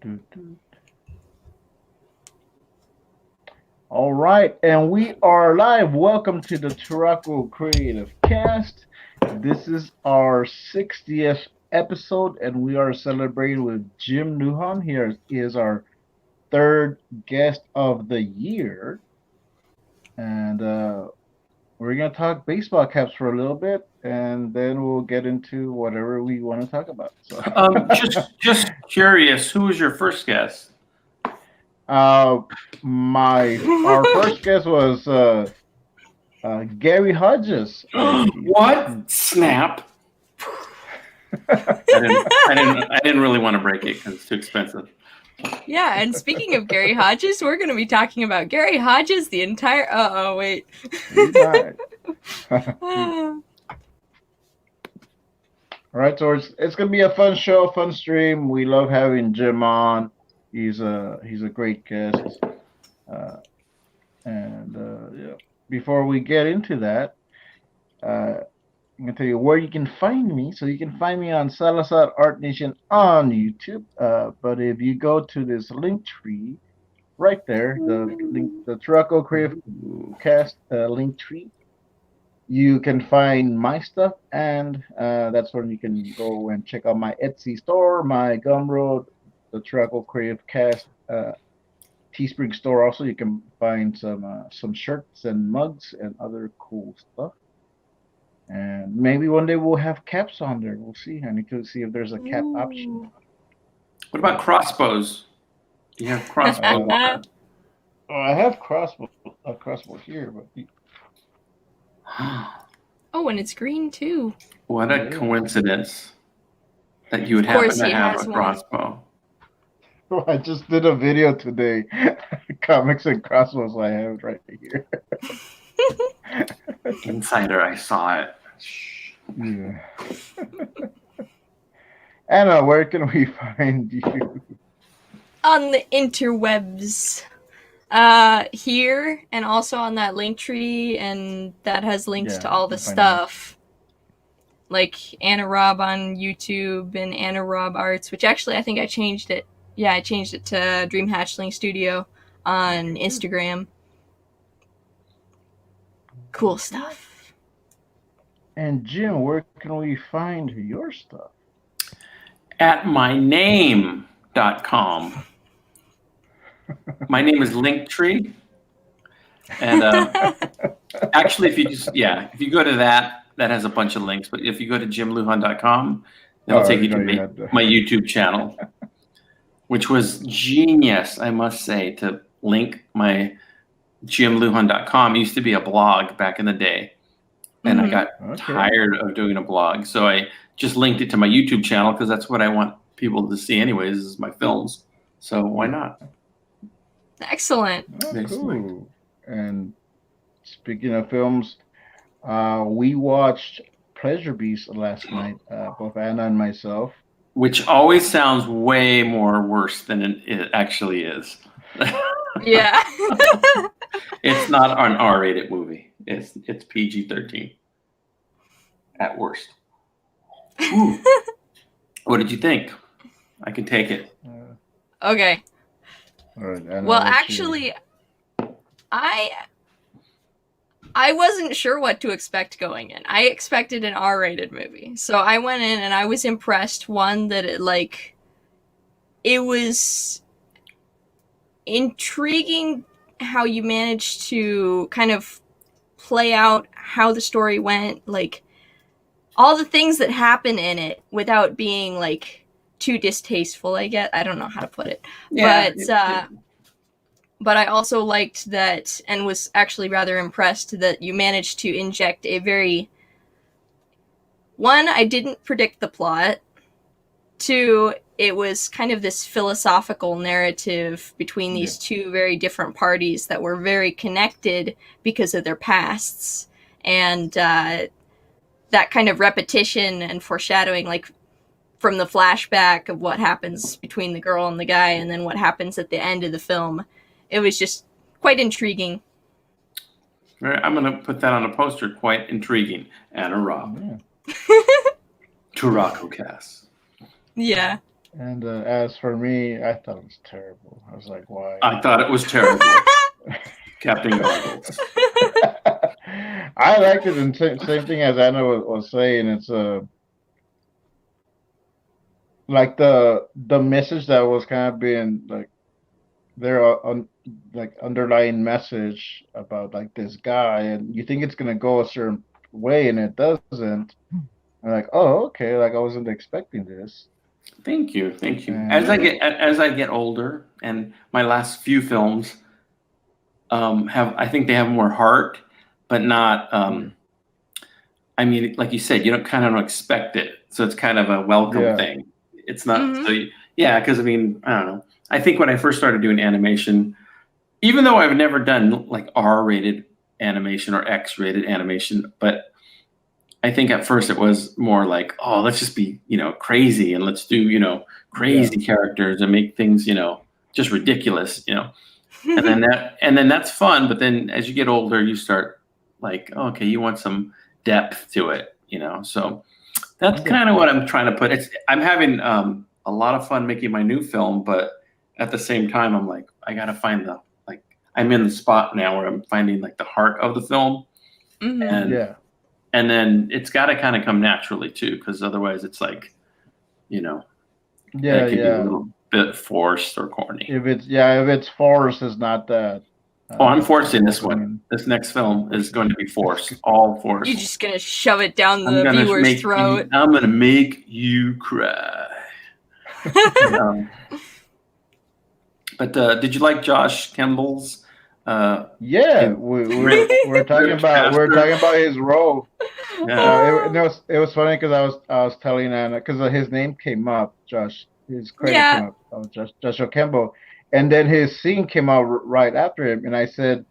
Do, do. All right, and we are live. Welcome to the Turaco Creative Cast. This is our 60th episode, and we are celebrating with Jim Lujan. Here is our third guest of the year, and we're gonna talk baseball caps for a little bit, and then we'll get into whatever we want to talk about. So, just curious, who was your first guest? our first guest was Gary Hodges. What? Snap. I didn't really want to break it because it's too expensive. Yeah, and speaking of Gary Hodges, we're going to be talking about Gary Hodges the entire... wait. All right, so it's going to be a fun show, fun stream. We love having Jim on. He's a great guest. Yeah. Before we get into that, I'm going to tell you where you can find me. So you can find me on Salazar Nation on YouTube. But if you go to this link tree right there, the Turaco Creative Cast link tree, you can find my stuff, and that's where you can go and check out my Etsy store, my Gumroad, the Turaco Creative Cast Teespring store. Also, you can find some shirts and mugs and other cool stuff. And maybe one day we'll have caps on there. We'll see. I need to see if there's a cap option. What about crossbows? Do you have crossbow? I have a crossbow here, but. Oh, and it's green too. What a coincidence that you would happen to have a crossbow. Oh, I just did a video today. Comics and crossbows. I have it right here. Insider, I saw it. Yeah. Anna, where can we find you? On the interwebs. Here, and also on that link tree, and that has links to all the stuff. Like Anna Raub on YouTube and Anna Raub Arts, which actually I think I changed it. Yeah, I changed it to Dream Hatchling Studio on Instagram. Cool stuff. And Jim, where can we find your stuff? At myname.com. My name is Linktree. And actually, if you go to that has a bunch of links. But if you go to jimlujan.com, it'll take you to my YouTube channel, which was genius, I must say, to link my jimlujan.com. It used to be a blog back in the day, and I got tired of doing a blog. So I just linked it to my YouTube channel because that's what I want people to see anyways, is my films. So why not? Excellent. Oh, cool. And speaking of films, we watched Pleasure Beast last night, both Anna and myself. Which always sounds way more worse than it actually is. Yeah. It's not an R-rated movie. It's PG-13 at worst. Ooh. What did you think? I can take it. Okay. All right, Anna, well, actually, I wasn't sure what to expect going in. I expected an R-rated movie. So I went in and I was impressed, one, that it was intriguing how you managed to kind of play out how the story went, like all the things that happen in it without being too distasteful, I guess. I don't know how to put it. Yeah, but I also liked that, and was actually rather impressed that you managed to inject a very... One, I didn't predict the plot. Two, it was kind of this philosophical narrative between these two very different parties that were very connected because of their pasts. And that kind of repetition and foreshadowing, from the flashback of what happens between the girl and the guy, and then what happens at the end of the film. It was just quite intriguing. I'm going to put that on a poster. Quite intriguing. Anna Raub. Yeah. Turaco Cast. Yeah. And as for me, I thought it was terrible. I was like, why? I thought it was terrible. Captain Goggles. I liked it, and same thing as Anna was saying. It's like the message that was kind of being like there like underlying message about like this guy, and you think it's gonna go a certain way, and it doesn't. I'm like, oh, okay. Like I wasn't expecting this. Thank you, thank you. And, As I get older, and my last few films I think they have more heart, but not. I mean, like you said, you don't expect it, so it's kind of a welcome thing. It's not because I mean, I don't know. I think when I first started doing animation, even though I've never done like R-rated animation or X-rated animation, but I think at first it was more like, oh, let's just be, crazy, and let's do, crazy characters and make things, just ridiculous, and then that's fun. But then as you get older, you start like, oh, okay, you want some depth to it, So that's kind of what I'm trying to put. I'm having a lot of fun making my new film, but at the same time, I'm like, I gotta find I'm in the spot now where I'm finding like the heart of the film, and then it's got to kind of come naturally too, because otherwise it's like, it can be a little bit forced or corny. If it's forced, it's not that. I'm forcing this one. This next film is going to be forced, all forced. You're just gonna shove it down the viewer's throat. I'm gonna make you cry. But did you like Josh Kemble's? We're talking about his role. It was funny because I was telling Anna because his name came up, Josh. His credit came up, Joshua Kemble, and then his scene came out right after him, and I said,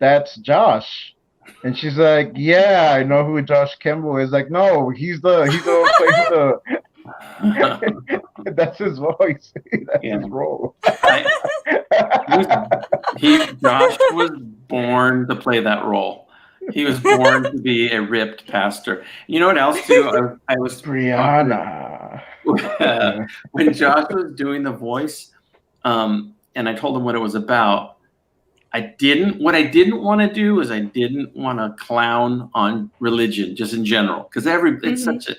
"That's Josh," and she's like, "Yeah, I know who Josh Kemble is." Like, no, he's the one who plays the. That's his voice. That's his role. Josh was born to play that role. He was born to be a ripped pastor. You know what else too? I was Brianna. When Josh was doing the voice, and I told him what it was about. What I didn't want to do is I didn't want to clown on religion just in general, because it's such a.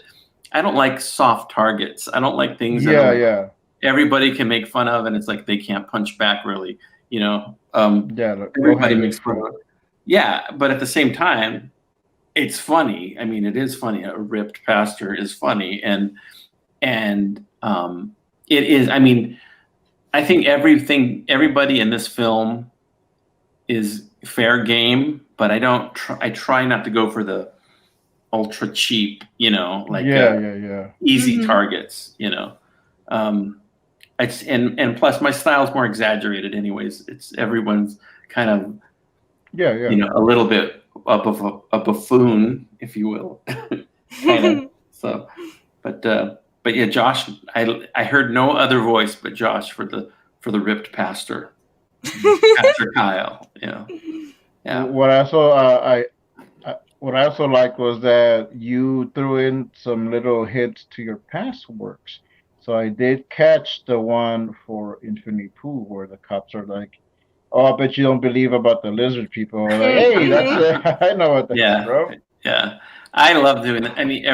I don't like soft targets. I don't like things that everybody can make fun of, and it's like they can't punch back really. Everybody makes fun of it. Yeah, but at the same time, it's funny. I mean, it is funny. A ripped pastor is funny, and it is. I mean, I think everybody in this film is fair game, but I try not to go for the ultra cheap, easy targets, It's and plus my style's more exaggerated anyways. It's everyone's kind of a little bit of a buffoon, if you will. Kind of. So but yeah, Josh, I heard no other voice but Josh for the ripped pastor. Pastor Kyle. Yeah. What I also liked was that you threw in some little hints to your past works. So I did catch the one for Infinity Pool where the cops are like, "Oh, I bet you don't believe about the lizard people." Like, hey, that's I know what that is, bro. Yeah, I love doing that. I mean,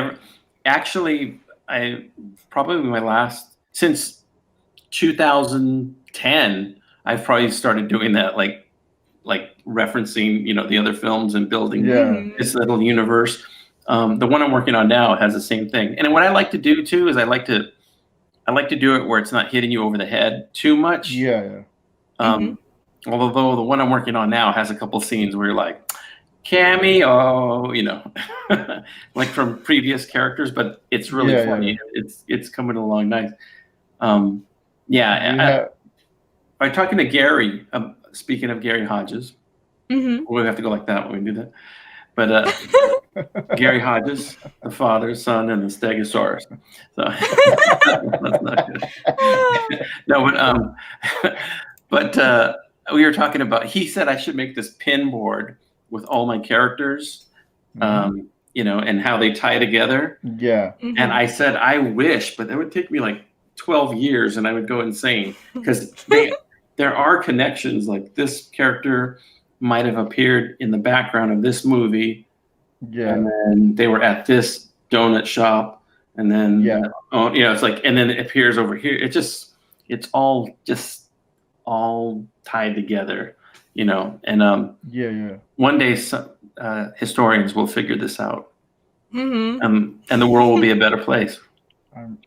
actually, I probably my last since 2010. I've probably started doing that, like referencing, the other films and building this little universe. The one I'm working on now has the same thing. And what I like to do too is I like to do it where it's not hitting you over the head too much. Although the one I'm working on now has a couple scenes where you're like, cameo, like from previous characters, but it's really funny. It's coming along nice. I'm talking to Gary. Speaking of Gary Hodges, we have to go like that when we do that. But Gary Hodges, the Father, Son, and the Stegosaurus. So that's not good. No, but we were talking about. He said I should make this pin board with all my characters, and how they tie together. Yeah. And I said I wish, but that would take me like 12 years, and I would go insane because there are connections. Like this character might have appeared in the background of this movie, and then they were at this donut shop, and then it's like, and then it appears over here. It's all tied together, And one day, historians will figure this out, and the world will be a better place. I'm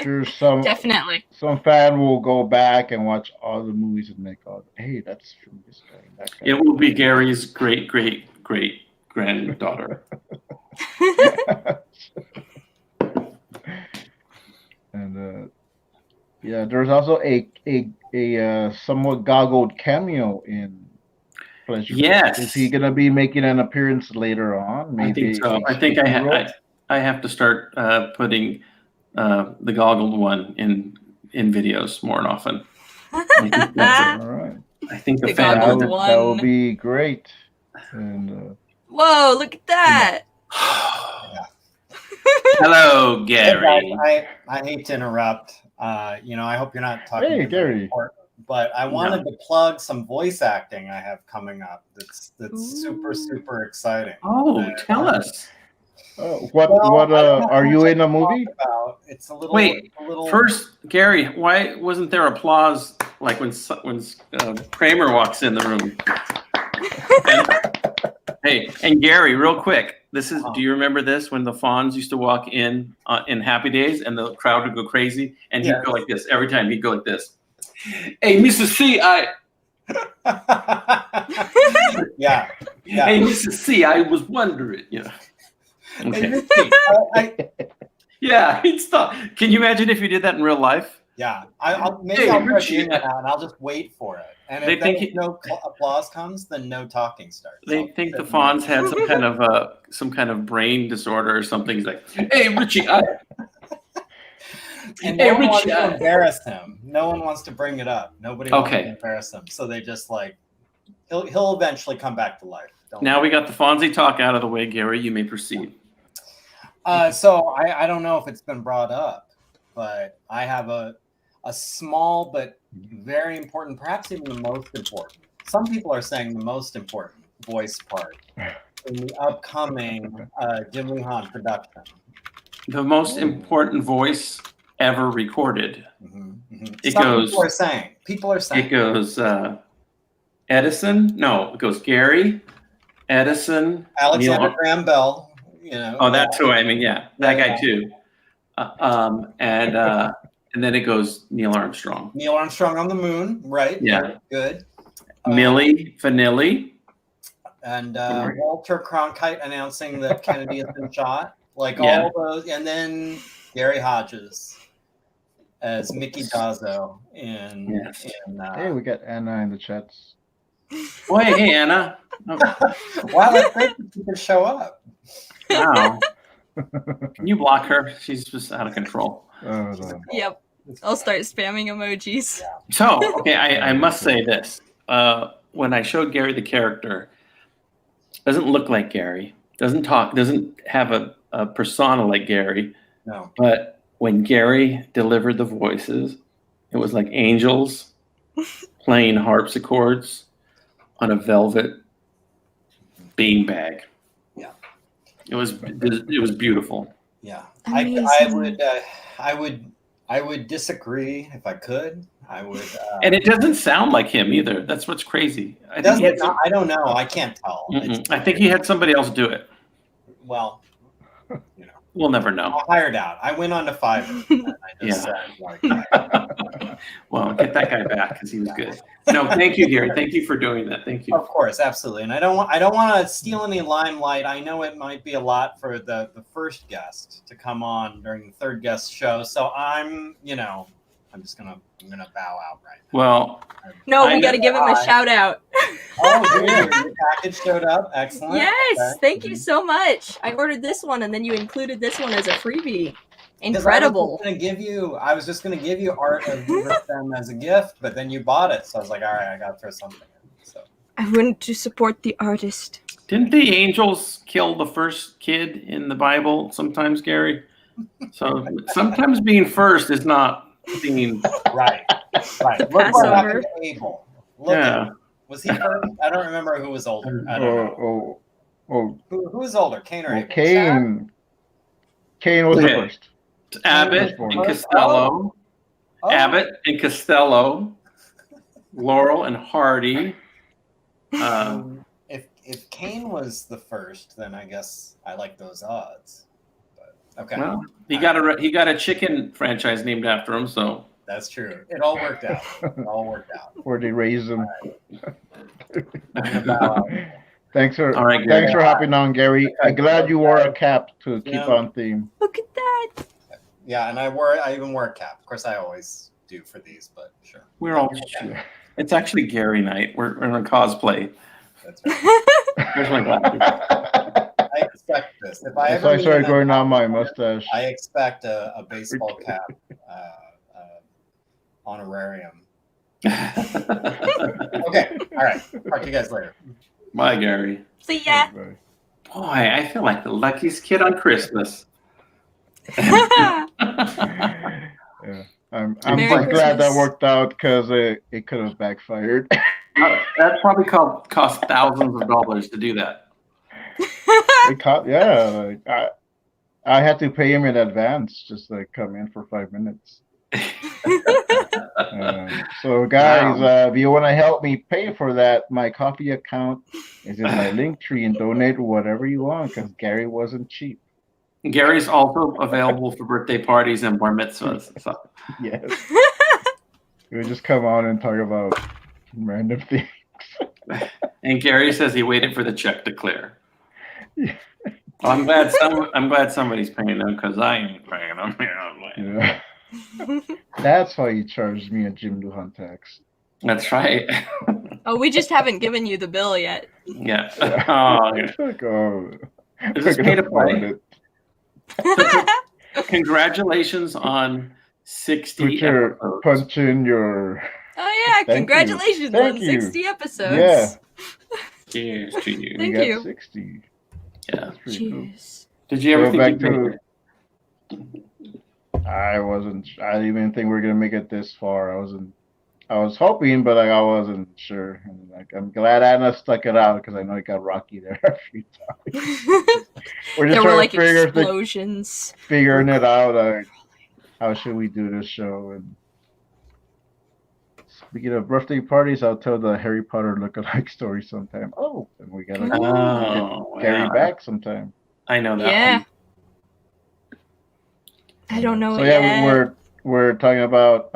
sure some fan will go back and watch all the movies and make hey, that's from this guy. That guy. It will be Gary's great granddaughter. And there's also a somewhat goggled cameo in Pleasure. Yes. Is he gonna be making an appearance later on? Maybe. I think so. I think I have to start putting the goggled one in videos more often. All right. I think the fan that would be great. And whoa, look at that! Hello, Gary. I hate to interrupt. I hope you're not talking. Hey, Gary. But I wanted to plug some voice acting I have coming up. That's super, super exciting. Oh, tell us. What are you in a movie? It's a little. Wait, first, Gary, why wasn't there applause like when Kramer walks in the room? And Gary, real quick, this is. Do you remember this when the Fonz used to walk in Happy Days and the crowd would go crazy and he'd go like this every time? He'd go like this. Hey, Mr. C, yeah. Hey, Mr. C, I was wondering, Okay. Yeah, he'd stop. Can you imagine if you did that in real life? Yeah, I'll press the internet now and I'll just wait for it. And if no applause comes, then no talking starts. They think the Fonz had some kind of brain disorder or something. He's like, "Hey, Richie, And no one wants to embarrass him. No one wants to bring it up. Nobody wants to embarrass him. So they just he'll eventually come back to life. Now we got the Fonzie talk out of the way, Gary. You may proceed. So I don't know if it's been brought up, but I have a small but very important, perhaps even the most important. Some people are saying the most important voice part in the upcoming Jim Lujan production. The most important voice ever recorded. People are saying. It goes Edison. No, it goes Gary, Edison, Alexander Graham Bell. Oh, that's who I mean. Yeah, that guy too. And then it goes Neil Armstrong. Neil Armstrong on the moon, right? Yeah, good. Milli Vanilli. And Walter Cronkite announcing that Kennedy has been shot. All those, and then Gary Hodges as Mickey Dazzo hey, we got Anna in the chats. Oh, hey, Anna. Wow, that's great that you can show up. Wow. Can you block her? She's just out of control. Yep. I'll start spamming emojis. Yeah. So, okay, I must say this. When I showed Gary the character, doesn't look like Gary, doesn't talk, doesn't have a persona like Gary. No. But when Gary delivered the voices, it was like angels playing harpsichords on a velvet beanbag. Yeah. It was beautiful. Yeah. I would disagree if I could. I would. And it doesn't sound like him either. That's what's crazy. I don't know. I can't tell. I think he had somebody else do it. Well, we'll never know. I'll hire it out. I went on to Fiverr. Well, get that guy back because he was good. No, thank you, Gary. Thank you for doing that. Thank you. Of course, absolutely. And I don't want to steal any limelight. I know it might be a lot for the first guest to come on during the third guest show. So I'm gonna bow out right now. Well, no, we got to give him a shout out. Oh, your package showed up. Excellent. Yes, thank you so much. I ordered this one, and then you included this one as a freebie. Incredible. I was just gonna give you art of them as a gift, but then you bought it, so I was like, all right, I gotta throw something in. So I went to support the artist. Didn't the angels kill the first kid in the Bible sometimes, Gary? So sometimes being first is not scenes. Right. Look what Passover. happened to Abel. Look Yeah. at, was he first? I don't remember who was older. I don't know. Who was older, Cain or Abel? Cain. Cain was the Okay. first. Abbott Cain was and born. Costello. Oh. Abbott and Costello. Laurel and Hardy. If Cain was the first, then I guess I like those odds. But, okay. Well, he got a chicken franchise named after him, so That's true. It all worked out. Where they raised them. About, Thanks for Gary. hopping on, Gary. I'm glad you wore a cap to keep on theme. Look at that. yeah, and I even wore a cap. Of course, I always do for these, but sure. we're all. It's actually Gary night. We're in a cosplay. That's right. Here's my glasses. I expect this. If I So ever I meet started an growing out my mustache. I expect a baseball cap honorarium. Okay, all right. Talk to you guys later. Bye, Gary. See ya. Boy, I feel like the luckiest kid on Christmas. Yeah. I'm Merry glad that Christmas. worked out because it could have backfired. That probably cost thousands of dollars to do that. I had to pay him in advance just to come in for 5 minutes. So guys, if you want to help me pay for that, my coffee account is in my link tree and donate whatever you want because Gary wasn't cheap. Gary's also available for birthday parties and bar mitzvahs. So. Yes. We would just come on and talk about random things. And Gary says he waited for the check to clear. Yeah. Well, I'm glad somebody's paying them because I ain't paying them. Yeah. That's why you charged me a Jim Lujan tax. That's right. Oh, we just haven't given you the bill yet. Yeah. Oh, yeah. It's like, oh, Is this pay to play? it. Congratulations on 60 Put your episodes. punch in your. Oh yeah, Thank congratulations Thank on you. 60 episodes. Yeah. Cheers to you. Thank We you. got 60. Yeah. That's pretty cool. Jeez. Did you ever Go think back you'd make to- it? I didn't even think we were gonna make it this far. I was hoping, but I wasn't sure. And I'm glad Anna stuck it out because I know it got rocky there a few times. We're just There were trying like to explosions. figuring it out. How should we do this show? And speaking of birthday parties, I'll tell the Harry Potter lookalike story sometime. Oh, and we gotta Oh, get Gary wow. back sometime. I know that. Yeah. one. I don't know So it yeah, yet. we're talking about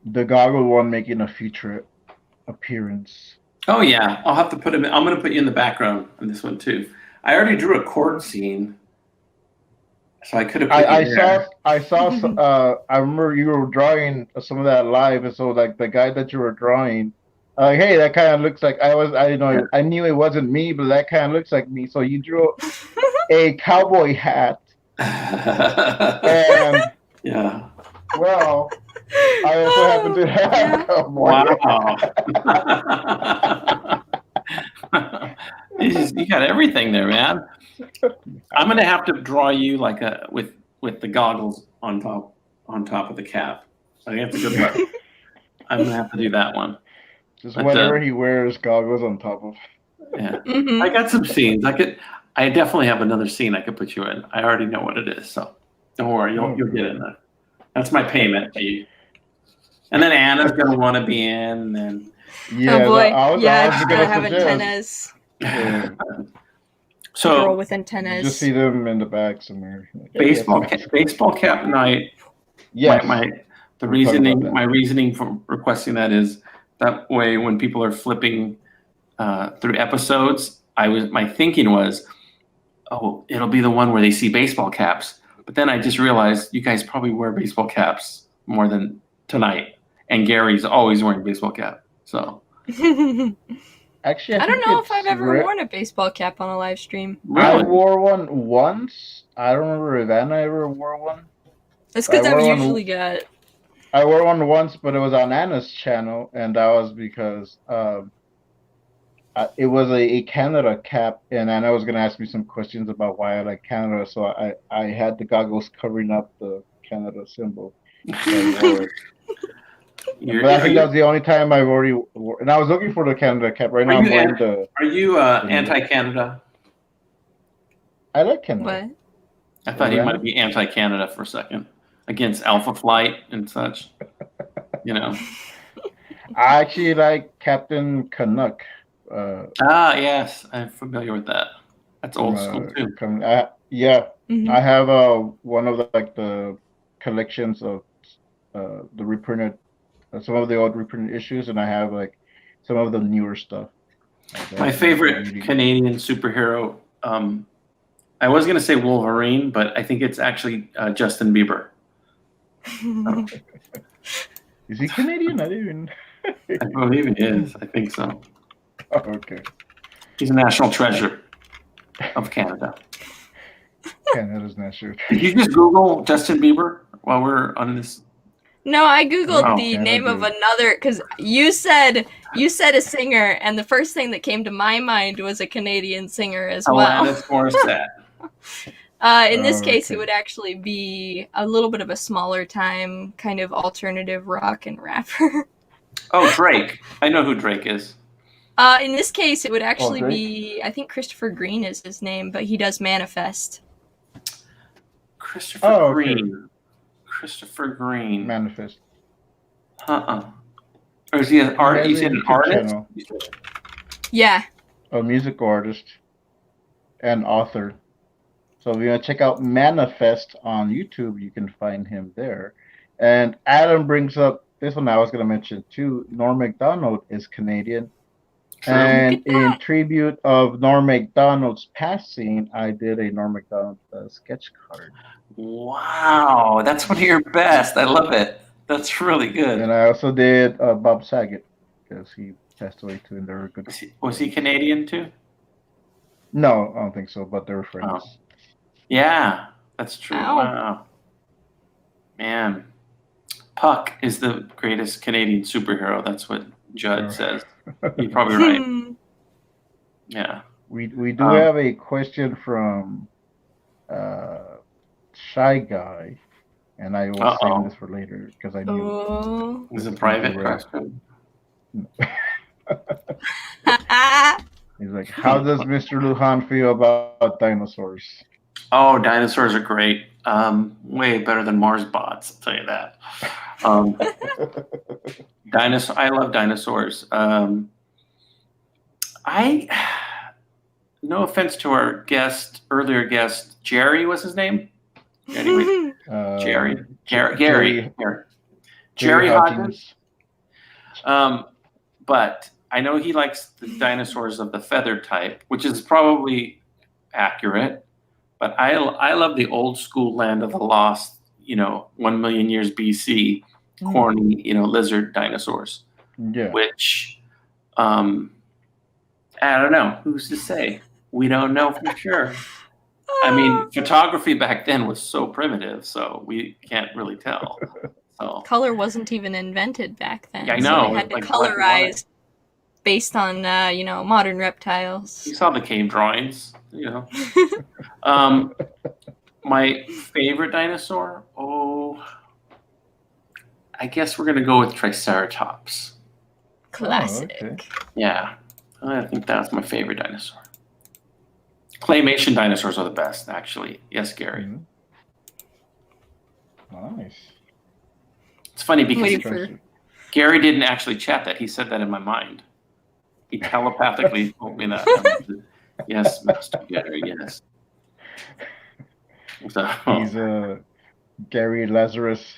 the goggle one making a future appearance. Oh yeah, I'll have to put him. I'm going to put you in the background on this one too. I already drew a chord scene, so I could have. Put you there. I saw. I remember you were drawing some of that live, and so like the guy that you were drawing, hey, that kind of looks like I knew it wasn't me, but that kind of looks like me. So you drew a cowboy hat, and Yeah. well, I also happen to have a cowboy Wow. You got everything there, man. I'm gonna have to draw you like with the goggles on top of the cap. I have to go back. I'm gonna have to do that one. Just But, whenever he wears goggles on top of. Yeah. Mhm. I got some scenes. I definitely have another scene I could put you in. I already know what it is, so don't worry, you'll get in there. That's my payment to you. And then Anna's gonna want to be in, and then Yeah, Oh boy. I was Gotta gonna have suggest. antennas. Yeah, Girl so with antennas. just see them in the back somewhere. baseball cap night. Yes. My We'll talk about that. my reasoning for requesting that is that way when people are flipping through episodes, my thinking was, oh, it'll be the one where they see baseball caps. But then I just realized you guys probably wear baseball caps more than tonight, and Gary's always wearing baseball cap. So Actually, I don't think know it's if I've ever rare. worn a baseball cap on a live stream. I really, wore one once. I don't remember if Anna ever wore one. That's because I I've wore one- usually got. I wore one once, but it was on Anna's channel, and that was because it was a Canada cap, and Anna was going to ask me some questions about why I like Canada, so I had the goggles covering up the Canada symbol. So I wore it. You're- But I are think you- that was the only time I've already wore. And I was looking for the Canada cap. Right now, Are I'm you wearing the. Are you anti-Canada? I like Canada. What? I thought you Random? might be anti-Canada for a second, against Alpha Flight and such. You know. I actually like Captain Canuck. Yes, I'm familiar with that. That's old school too. Yeah, Mhm. I have one of the collections of the reprinted, some of the old reprinted issues, and I have like some of the newer stuff. My favorite Canadian superhero. I was gonna say Wolverine, but I think it's actually Justin Bieber. Is he Canadian? I didn't even. I believe it is. I think so. Oh, okay. He's a national treasure of Canada. Canada's not sure. Did you just Google Justin Bieber while we're on this? No, I googled Oh, the yeah, I name of did. another because you said a singer, and the first thing that came to my mind was a Canadian singer as well. Alanis Morissette. In this case, okay. it would actually be a little bit of a smaller time kind of alternative rock and rapper. Oh, Drake. I know who Drake is. In this case, it would actually Drake? be, I think Christopher Green is his name, but he does Manifest. Christopher Oh, okay. Green. Christopher Green. Manifest. Or is he an artist? He Is has he a an YouTube artist? channel. Yeah. A music artist and author. So if you want to check out Manifest on YouTube, you can find him there. And Adam brings up this one I was going to mention too. Norm Macdonald is Canadian. True. And Look at that. in tribute of Norm Macdonald's passing, I did a Norm Macdonald sketch card. Wow, that's one of your best. I love it. That's really good. And I also did Bob Saget because he passed away too, and they were good. Was he Canadian too? No, I don't think so, but they were friends. Oh. Yeah, that's true. Ow. Wow. Man, Puck is the greatest Canadian superhero. That's what Judd says. You're probably right. Yeah. We do have a question from Shy Guy, and I will save this for later because I knew. Oh. Is it private question? He's like, how does Mr. Lujan feel about dinosaurs? Oh, dinosaurs are great. Way better than Mars bots, I'll tell you that. I love dinosaurs. No offense to our earlier guest, Jerry was his name? Anyway, Gary Hodgins. But I know he likes the dinosaurs of the feather type, which is probably accurate. But I love the old school Land of the Lost, 1 million years BC, corny, lizard dinosaurs. Yeah. Which, I don't know. Who's to say? We don't know for sure. I mean, photography back then was so primitive, so we can't really tell. So Color wasn't even invented back then. Yeah, I know. So they had to Like black and colorize based on, modern reptiles. you saw the cave drawings, My favorite dinosaur? I guess we're going to go with Triceratops. Classic. Oh, okay. Yeah, I think that's my favorite dinosaur. Claymation dinosaurs are the best, actually. Yes, Gary. Nice. It's funny because Waiting for Gary didn't actually chat that. He said that in my mind. He telepathically told me that. Yes, Mr. Gary, yes. So, He's Gary Lazarus.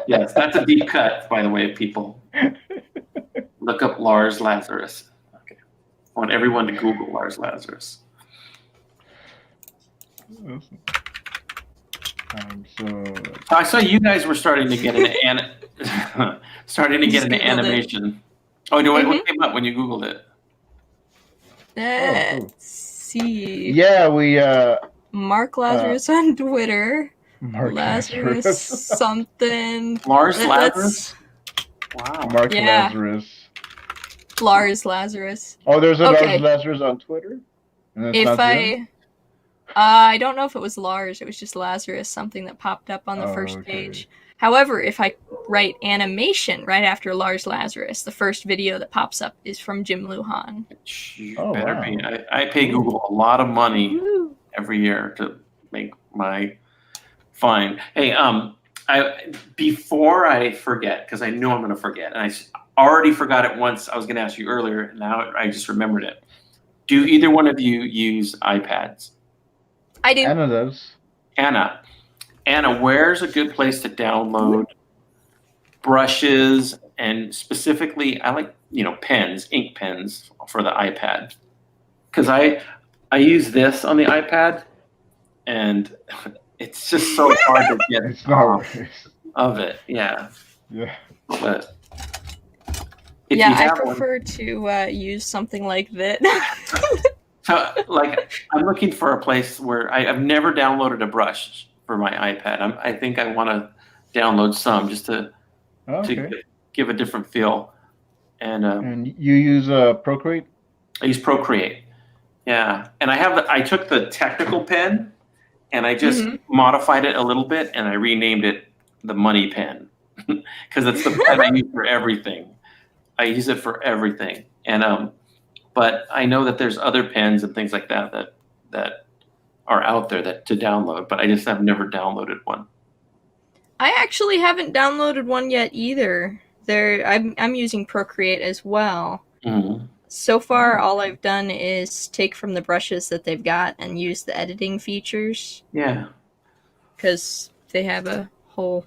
yes, that's a deep cut, by the way, people. Look up Lars Lazarus. Okay. I want everyone to Google Lars Lazarus. I saw you guys were starting to get an animation. Oh, what came up when you Googled it? Let's see. Yeah, we Mark Lazarus on Twitter. Mark Lazarus something. Lars Lazarus? Wow. Mark Yeah. Lazarus. Lars Lazarus. Oh, there's a Okay. Lars Lazarus on Twitter? And it's If not I him? I don't know if it was Lars. It was just Lazarus, something that popped up on the first page. However, if I write animation right after Lars Lazarus, the first video that pops up is from Jim Lujan. Better be. I pay Google a lot of money every year to make my find. Hey, before I forget, because I know I'm going to forget, and I already forgot it once. I was going to ask you earlier, and now I just remembered it. Do either one of you use iPads? I do. Anna does. Anna, where's a good place to download brushes, and specifically, I like pens, ink pens for the iPad, because I use this on the iPad, and it's just so hard to get off of it. Yeah. But I prefer to use something like that. So, I'm looking for a place where I've never downloaded a brush for my iPad. I think I want to download some just to give a different feel. And you use Procreate? I use Procreate. Yeah, and I took the technical pen, and I just modified it a little bit, and I renamed it the money pen, because it's the pen I use for everything. I use it for everything, and but I know that there's other pens and things like that are out there to download, but I just have never downloaded one. I actually haven't downloaded one yet either. I'm using Procreate as well. Mm-hmm. So far, all I've done is take from the brushes that they've got and use the editing features. Yeah. Because they have a whole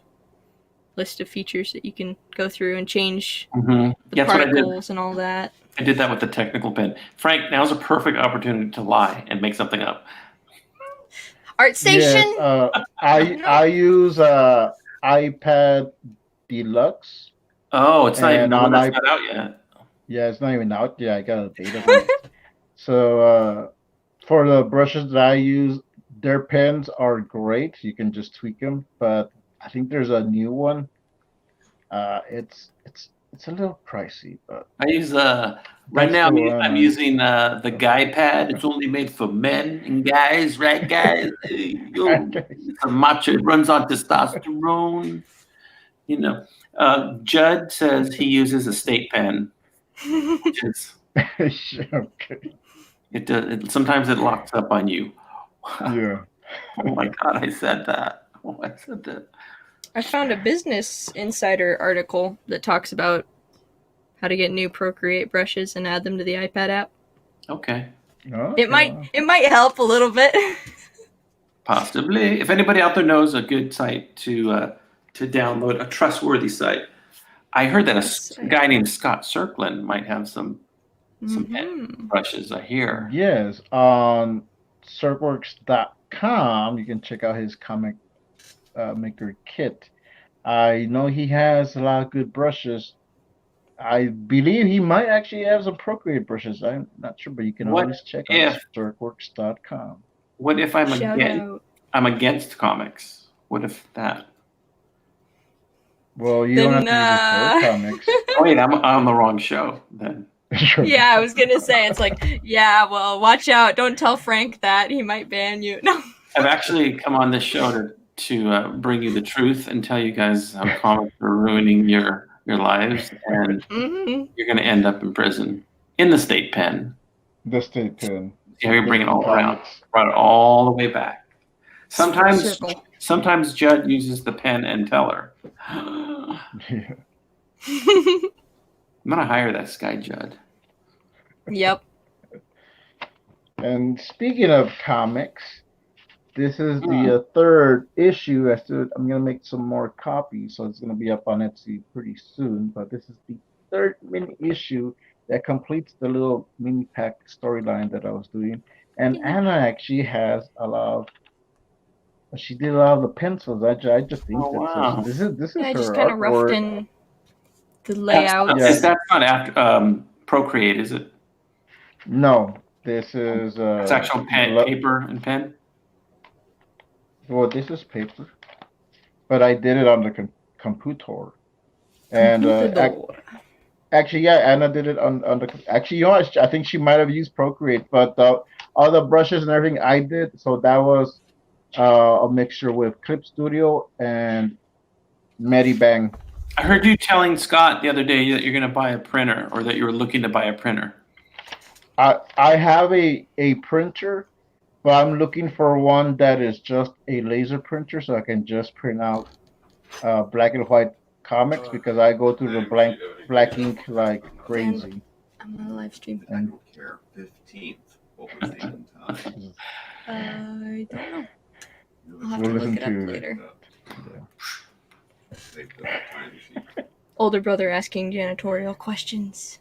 list of features that you can go through and change the particles and all that. I did that with the technical pen. Frank, now's a perfect opportunity to lie and make something up. ArtStation? Yes, I use iPad Deluxe. Oh, it's not even out yet. Yeah, it's not even out yet. I got a beta. So for the brushes that I use, their pens are great. You can just tweak them, but I think there's a new one. It's a little pricey, but I use right now. I'm using the Guy Pad. It's only made for men and guys, right, guys? It's a macho. It runs on testosterone. Judd says he uses a state pen. Which is, It does. Sometimes it locks up on you. Yeah. Oh my God! I said that. I found a Business Insider article that talks about how to get new Procreate brushes and add them to the iPad app. Okay. It might help a little bit. Possibly. If anybody out there knows a good site to download, a trustworthy site, I heard that a guy named Scott Cirkland might have some pen brushes. I hear. Yes, on Circworks.com, you can check out his comic maker kit. I know he has a lot of good brushes. I believe he might actually have some Procreate brushes. I'm not sure, but you can always check on Circworks.com. What if I'm against comics? What if that? Well, you don't have to use comics. Wait, I'm on the wrong show then. Yeah, I was gonna say, it's like, yeah, well, watch out. Don't tell Frank that. He might ban you. No. I've actually come on this show to bring you the truth and tell you guys how comics are ruining your lives, and you're going to end up in prison in the state pen. The state pen. Yeah, you bring it all around, brought it all the way back. Sometimes Judd uses the pen and teller. Yeah. I'm going to hire that guy, Judd. Yep. And speaking of comics, this is the third issue. I'm going to make some more copies, so it's going to be up on Etsy pretty soon. But this is the third mini issue that completes the little mini pack storyline that I was doing. And Anna actually has she did a lot of the pencils. I just think this is I her just kind of roughed in the layout. That's not after Procreate, is it? No, this is it's actual paper and pen. Well, this is paper, but I did it on the computer, and actually, yeah, Anna did it on the. Actually, I think she might have used Procreate, but all the brushes and everything I did. So that was a mixture with Clip Studio and Medibang. I heard you telling Scott the other day that you're going to buy a printer, or that you were looking to buy a printer. I have a printer, but I'm looking for one that is just a laser printer, so I can just print out black and white comics, because I go through the black ink like crazy. I'm on a live stream. I don't care. 15th. What was the end time? I don't know. I'll have We'll to look listen it up to- later. They built a time machine. Older brother asking janitorial questions.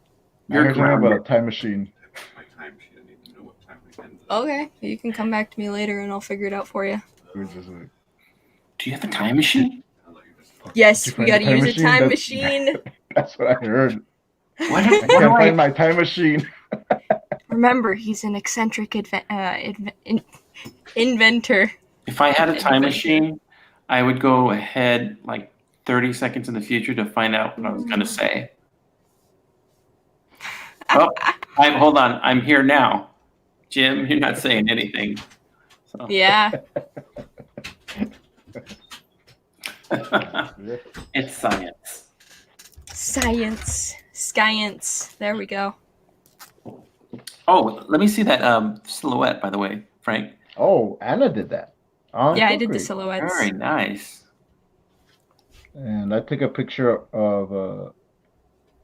I heard something about a time machine. My time machine. I need to know what time we ended. Okay, you can come back to me later and I'll figure it out for you. It was just like, Do you have a time machine? I'll let you just Yes, Did you we find gotta the time use a time machine? machine. that's what I heard. What I do can't I- find my time machine. Remember, he's an eccentric inventor. If I had a time machine, I would go ahead like 30 seconds in the future to find out what I was going to say. Oh, hold on. I'm here now. Jim, you're not saying anything. So. Yeah. It's science. Science. There we go. Oh, let me see that silhouette, by the way, Frank. Oh, Anna did that. Yeah, I did the Procreate. silhouettes. Very nice. And I took a picture of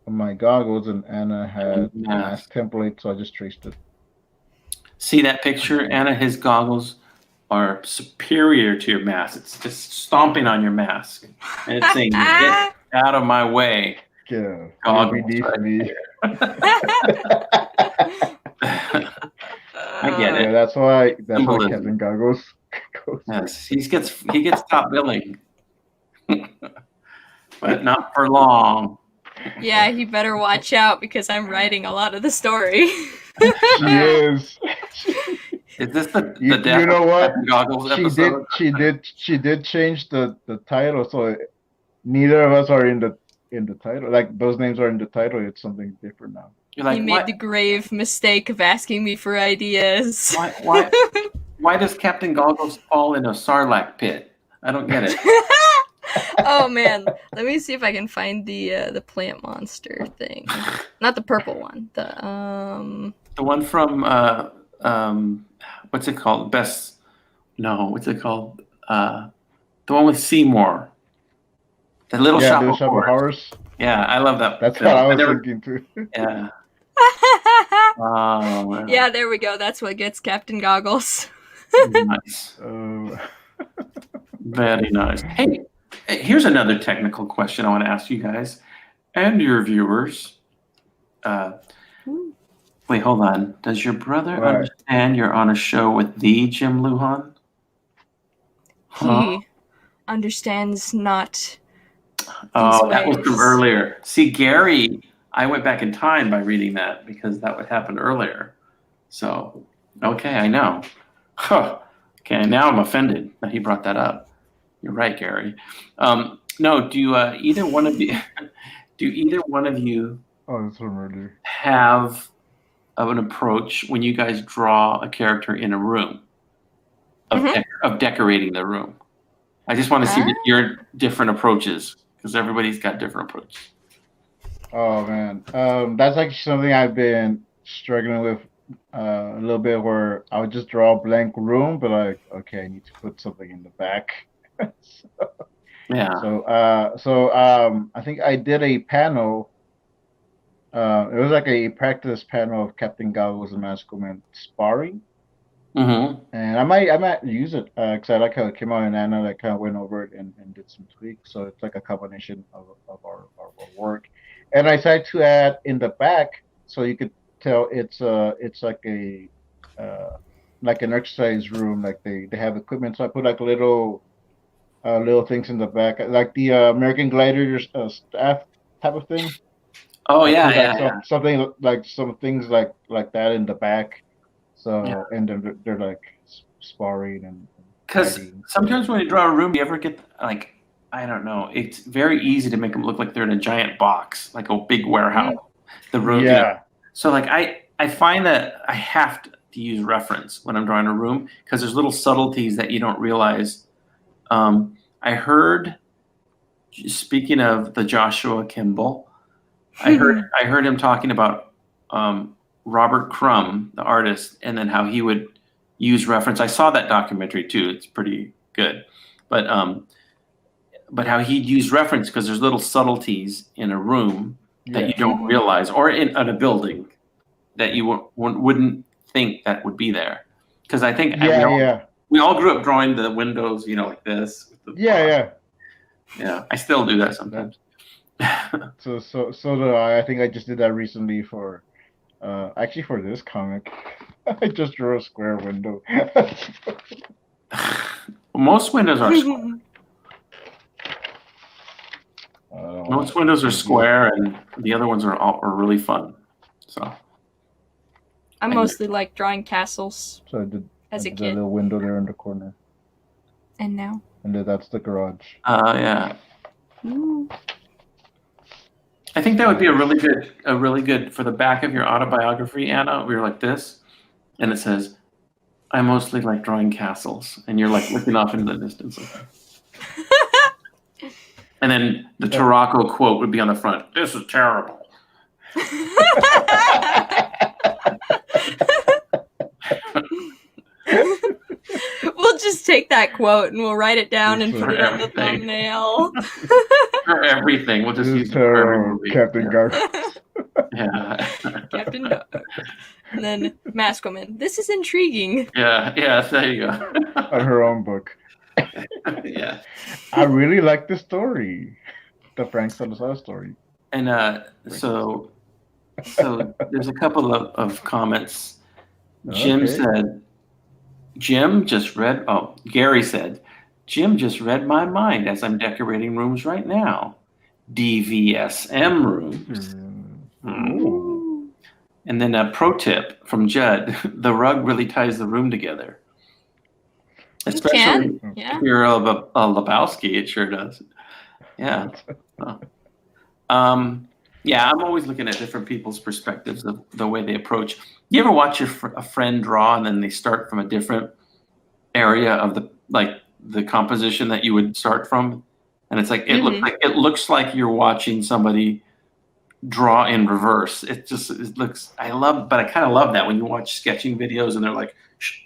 my goggles, and Anna had the mask template, so I just traced it. See that picture, Anna? His goggles are superior to your mask. It's just stomping on your mask. And it's saying, get out of my way. Yeah, Goggles beneath right me. I get Yeah, it. that's why Symbolism. Captain Goggles goes. Yes, he gets top billing. But not for long. Yeah, he better watch out because I'm writing a lot of the story. She is. Is this the You death know of what? Captain Goggles episode? She did change the title, so neither of us are in the title. Like, those names are in the title. It's something different now. You're like, He made the grave mistake of asking me for ideas. why does Captain Goggles fall in a sarlacc pit? I don't get it. Oh man, let me see if I can find the plant monster thing. Not the purple one. The one from what's it called? What's it called? The one with Seymour. The Little Shop of Horrors. Yeah, I love that. That's film. what I was thinking too. Yeah. Oh, man. Yeah, there we go. That's what gets Captain Goggles. Nice. Very nice. Hey, here's another technical question I want to ask you guys and your viewers. Wait, hold on. Does your brother understand you're on a show with the Jim Lujan? He understands not. Oh, that was from earlier. See, Gary, I went back in time by reading that because that would happen earlier. So, okay, I know. Huh. Okay, now I'm offended that he brought that up. You're right, Gary. No, do either one of you Oh, that's from earlier. have an approach when you guys draw a character in a room of decorating the room? I just want to see your different approaches because everybody's got different approaches. Oh man, that's actually something I've been struggling with a little bit. Where I would just draw a blank room, but okay, I need to put something in the back. Yeah. So I think I did a panel. It was like a practice panel of Captain Goggles and MASKUP and sparring. Mm-hmm. And I might use it because I like how it came out, and Anna like kind of went over it and did some tweaks. So it's like a combination of our work. And I decided to add in the back, so you could tell it's like a like an exercise room. Like they have equipment. So I put like little things in the back, like the American Gladiators staff type of thing. Oh yeah, like something like some things like that in the back. So and then they're like sparring and. Because sometimes when you draw a room, you ever get like, I don't know, it's very easy to make them look like they're in a giant box, like a big warehouse. The room, yeah. So like I find that I have to use reference when I'm drawing a room because there's little subtleties that you don't realize. I heard, speaking of the Joshua Kemble, I heard him talking about Robert Crumb, the artist, and then how he would use reference. I saw that documentary too. It's pretty good, but how he'd use reference because there's little subtleties in a room that you don't realize, or in a building that you wouldn't think that would be there. Because I think we all grew up drawing the windows, like this. Yeah. I still do that sometimes. So do I. I think I just did that recently for this comic. I just drew a square window. Most windows are square. Most windows are square, and the other ones are really fun. So I mostly like drawing castles. So I did as a that kid. little window there in the corner, And now. and then that's the garage. Yeah. Ooh. I think that would be a really good for the back of your autobiography, Anna. We're like this, and it says, "I mostly like drawing castles," and you're like looking off into the distance. And then the Turaco quote would be on the front. "This is terrible." We'll just take that quote and we'll write it down and put it on the thumbnail. For everything, we'll just This use is it for every movie. Captain Garth. Yeah. Captain Doug. And then Mask Woman. This is intriguing. Yeah. There you go. On her own book. Yeah. I really like the story, the Frank Salazar story. And so there's a couple of comments. Gary said, Jim just read my mind as I'm decorating rooms right now. DVSM rooms. Ooh. And then a pro tip from Judd, the rug really ties the room together. Especially if you're a Lebowski, it sure does. Yeah. I'm always looking at different people's perspectives of the way they approach. You ever watch a friend draw and then they start from a different area of the composition that you would start from, and it's like it looks like you're watching somebody draw in reverse. It looks. I kind of love that when you watch sketching videos and they're like,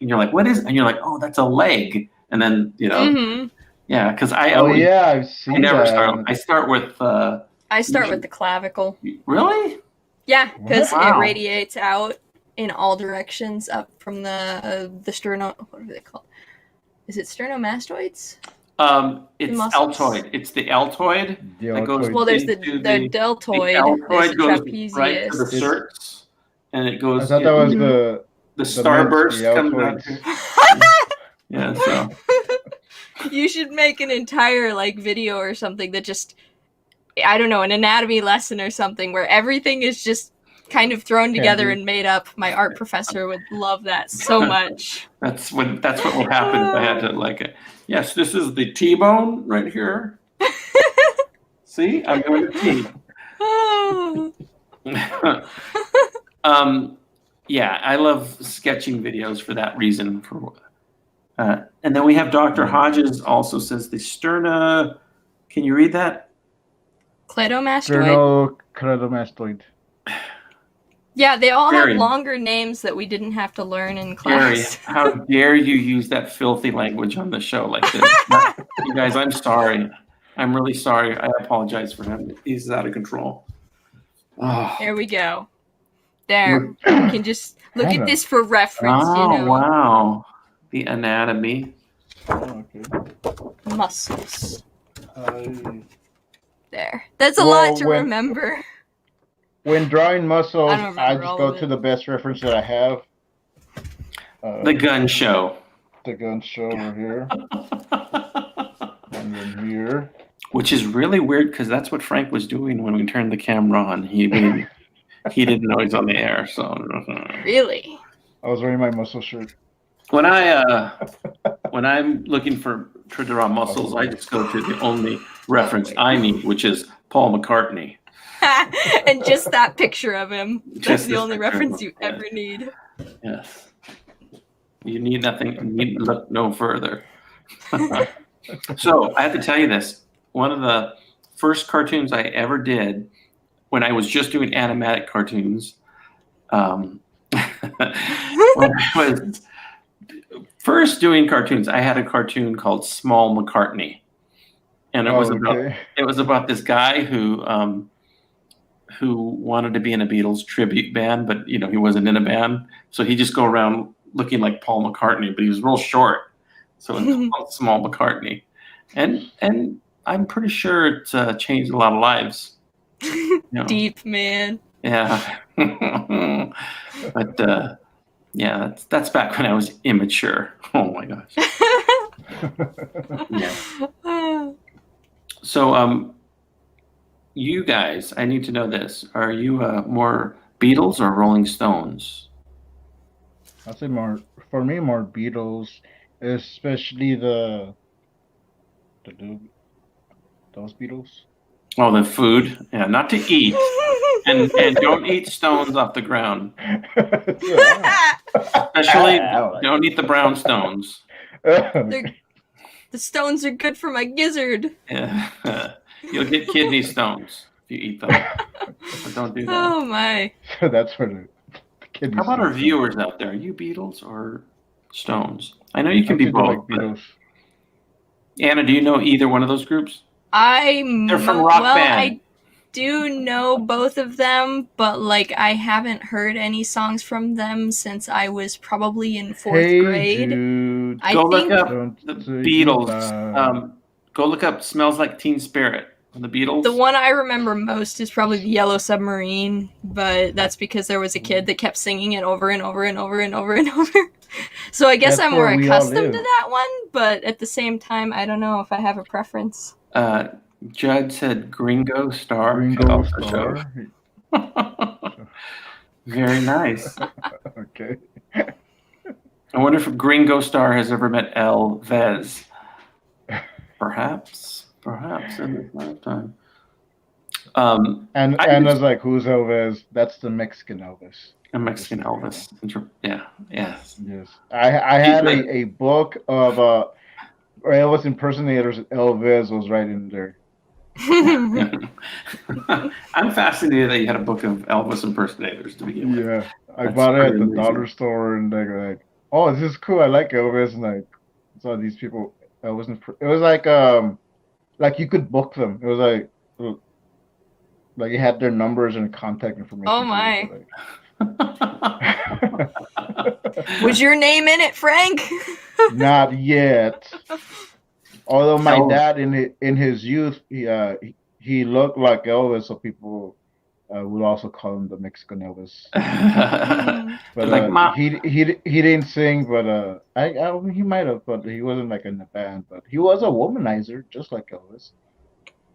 and you're like, what is? And you're like, oh, that's a leg, and then yeah, because I've seen that. I start with. I start with the clavicle. Really? Yeah, because it radiates out in all directions up from the sterno. What are they called? Is it sternomastoids? It's altoid. It's the altoid that goes. Well, there's the deltoid. The altoid goes trapezius. right to the certs, and it goes. I thought that was the starburst comes out. Yeah, so you should make an entire video or something that just, I don't know, an anatomy lesson or something where everything is just kind of thrown together and made up. My art professor would love that so much. That's what will happen if I had to it. Yes, this is the T-bone right here. See, I'm going to T. Yeah, I love sketching videos for that reason. And then we have Dr. Hodges also says the sterna. Can you read that? Cladomastoid. Cladomastoid. Yeah, they all have longer names that we didn't have to learn in class. Gary, how dare you use that filthy language on the show like this? You guys, I'm sorry. I'm really sorry. I apologize for him. He's out of control. Oh. There we go. There. You can just look at this for reference, Wow. The anatomy. Muscles. There. That's a lot to remember. When drawing muscles, I just go to the best reference that I have. The gun show. The gun show over here. And then here. Which is really weird because that's what Frank was doing when we turned the camera on. He didn't know he's on the air. So really, I was wearing my muscle shirt. When I'm looking to draw muscles, I just go to the only reference I need, which is Paul McCartney. And just that picture of him. That's the only reference you ever need. Yes. You need nothing. You need look no further. So I have to tell you this. One of the first cartoons I ever did when I was just doing animatic cartoons, when I was first doing cartoons, I had a cartoon called Small McCartney. And it was about this guy who wanted to be in a Beatles tribute band, but he wasn't in a band. So he just go around looking like Paul McCartney, but he was real short. So it's called Small McCartney. And I'm pretty sure it's changed a lot of lives. Deep, man. Yeah. But yeah, that's back when I was immature. Oh my gosh. Yeah. So you guys, I need to know this. Are you more Beatles or Rolling Stones? I'd say more Beatles, especially those Beatles. Oh, the food. Yeah, not to eat. And don't eat stones off the ground. Especially don't eat the brown stones. The stones are good for my gizzard. Yeah. You'll get kidney stones if you eat them. But don't do that. Oh my. That's for the kidney. How about our viewers out there? Are you Beatles or Stones? I know you can be both. Like Anna, do you know either one of those groups? They're from rock band. I do know both of them, but I haven't heard any songs from them since I was probably in 4th grade. Jude. Go look up the Beatles. Go look up "Smells Like Teen Spirit" on the Beatles. The one I remember most is probably the Yellow Submarine, but that's because there was a kid that kept singing it over and over and over and over and over. So I guess I'm more accustomed to that one, but at the same time, I don't know if I have a preference. Judd said Gringo Star. Gringo Star. Very nice. Okay. I wonder if Gringo Star has ever met Elvis. Perhaps in this lifetime. And I was like, who's Elvis? That's the Mexican Elvis. A Mexican Elvis. Yeah. Yes. I had a book of Elvis impersonators. Elvis was right in there. I'm fascinated that you had a book of Elvis impersonators to begin with. Yeah, I bought it at the dollar store, and they were like, "Oh, this is cool. I like Elvis." And I saw these people. It was like you could book them. It was like you had their numbers and contact information. Oh my! Was your name in it, Frank? Not yet. Although my dad, in his youth, he looked like Elvis, so people would also call him the Mexican Elvis. But he didn't sing, but he might have, but he wasn't in the band. But he was a womanizer, just like Elvis.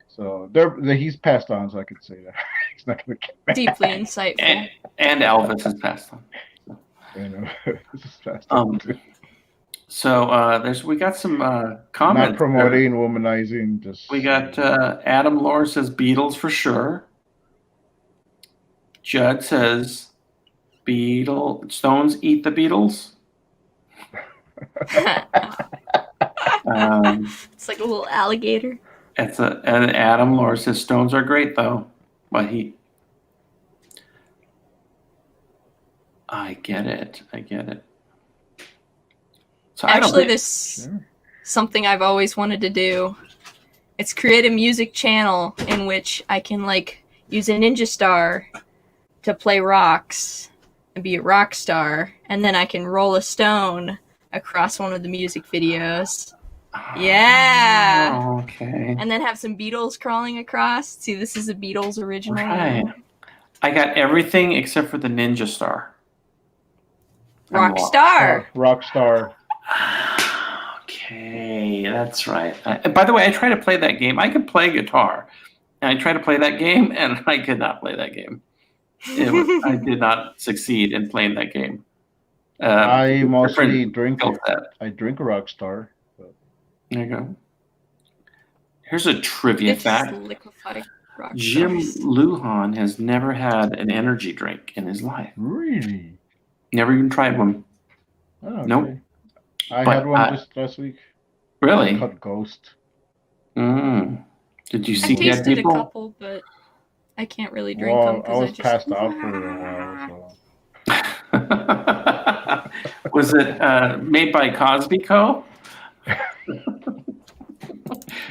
So he's passed on, so I could say that. He's not going to get mad. Deeply insightful. And Elvis has passed on. This is passed on too. So we got some comments. Not promoting womanizing. Just we got Adam Lore says Beatles for sure. Judd says Stones eat the Beatles. It's like a little alligator. And Adam Lore says Stones are great though, but I get it. So actually, there's something I've always wanted to do. It's create a music channel in which I can use a ninja star to play rocks and be a rock star, and then I can roll a stone across one of the music videos. Yeah. Oh, okay. And then have some Beatles crawling across. See, this is a Beatles original. Right. I got everything except for the ninja star. Rockstar. Rockstar. Okay, that's right. By the way, I tried to play that game. I could play guitar. And I tried to play that game, and I could not play that game. I did not succeed in playing that game. I mostly drink. I drink a Rockstar. But... There you go. Here's a trivia fact. Jim Lujan has never had an energy drink in his life. Really? Never even tried one. Oh, okay. Nope. I But had one just last week. Really? Called Ghost. Did you I've see Dead tasted a People? couple, but I can't really drink them Well, I because was I just passed out for a while, so. Was it made by Cosby Co?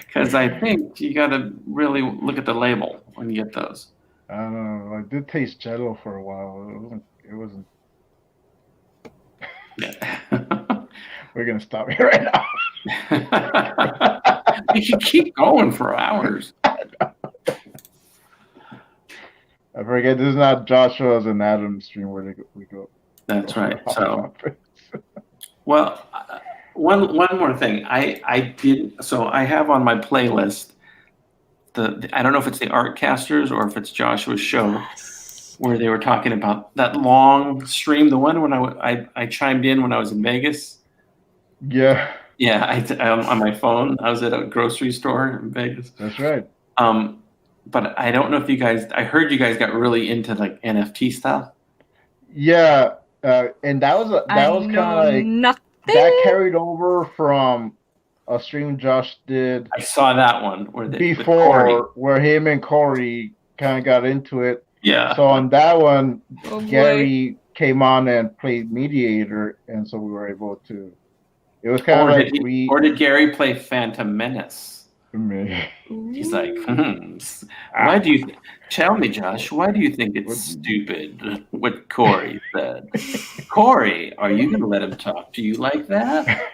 Because I think you got to really look at the label when you get those. I don't know. I did taste Jello for a while. It wasn't. Yeah. We're gonna stop here right now. You should keep going for hours. I forget. This is not Joshua's and Adam's stream where we go. That's right. So, well, one more thing. I did. So I have on my playlist I don't know if it's the Artcasters or if it's Joshua's show where they were talking about that long stream. The one when I chimed in when I was in Vegas. Yeah. Yeah, on my phone. I was at a grocery store in Vegas. That's right. But I don't know if you guys. I heard you guys got really into like NFT stuff. Yeah, and that was kind of like nothing. that carried over from a stream Josh did. I saw that one where him and Corey kind of got into it. Yeah. So on that one, Gary came on and played mediator, and so we were able to. It was kind of like or did Gary play Phantom Menace? Me. He's like, why do you tell me, Josh? Why do you think it's stupid what Corey said? Corey, are you going to let him talk to you like that?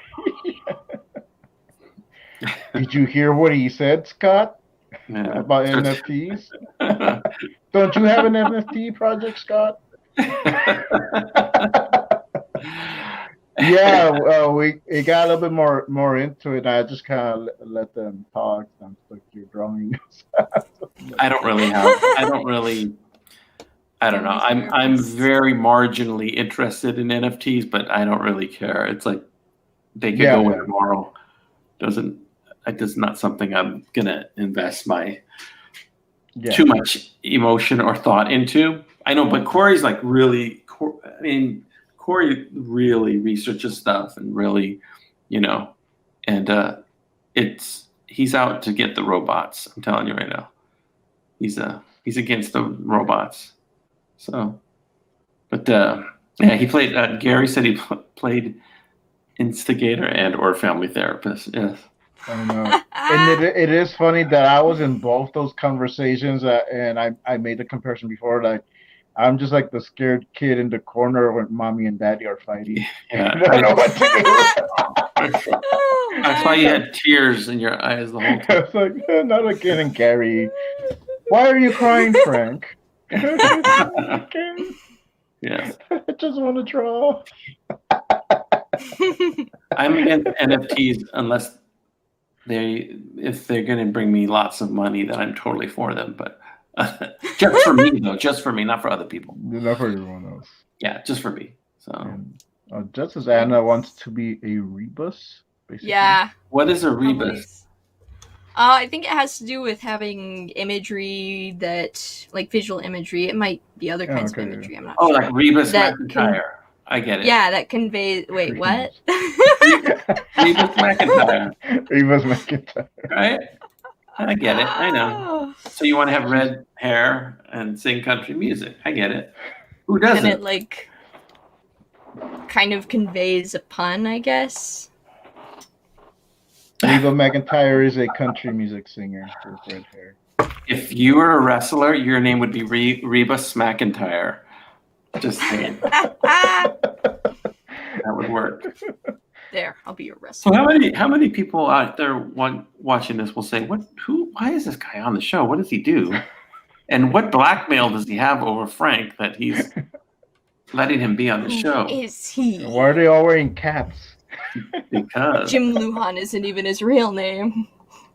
Did you hear what he said, Scott? Yeah. About NFTs? Don't you have an NFT project, Scott? Yeah, it got a little bit more into it. I just kind of let them talk. I'm like, you're drawing. I don't know. I'm very marginally interested in NFTs, but I don't really care. It's like they could go away tomorrow. It's not something I'm gonna invest my too much emotion or thought into. I know, but Corey's like really. Corey really researches stuff and really, and he's out to get the robots. I'm telling you right now, he's against the robots. So, but he played. Gary said he played instigator and or family therapist. Yes. I know, and it is funny that I was in both those conversations, and I made the comparison before, like. I'm just like the scared kid in the corner when mommy and daddy are fighting. Yeah. I don't know what to do. I saw you had tears in your eyes the whole time. I was like, not again, and Gary. Why are you crying, Frank? Yeah. I just want to draw. I'm against NFTs unless if they're going to bring me lots of money, then I'm totally for them. But just for me, though, just for me, not for other people. Not for everyone else. Yeah, just for me. So, just as Anna wants to be a rebus, basically. Yeah. What is a rebus? I think it has to do with having imagery like visual imagery. It might be other kinds of imagery. I'm not sure. Oh, like Rebus McIntyre. I get it. Yeah, that conveys. Wait, what? Rebus McIntyre. Rebus McIntyre. Right? I get it. I know. So you want to have red hair and sing country music. I get it. Who doesn't? And it like kind of conveys a pun, I guess. Reba McIntyre is a country music singer with red hair. If you were a wrestler, your name would be Rebus McIntyre. Just saying. That would work. There, I'll be a wrestler. So how many people out there watching this will say, why is this guy on the show? What does he do? And what blackmail does he have over Frank that he's letting him be on the show? Who is he? Why are they all wearing caps? Because Jim Lujan isn't even his real name.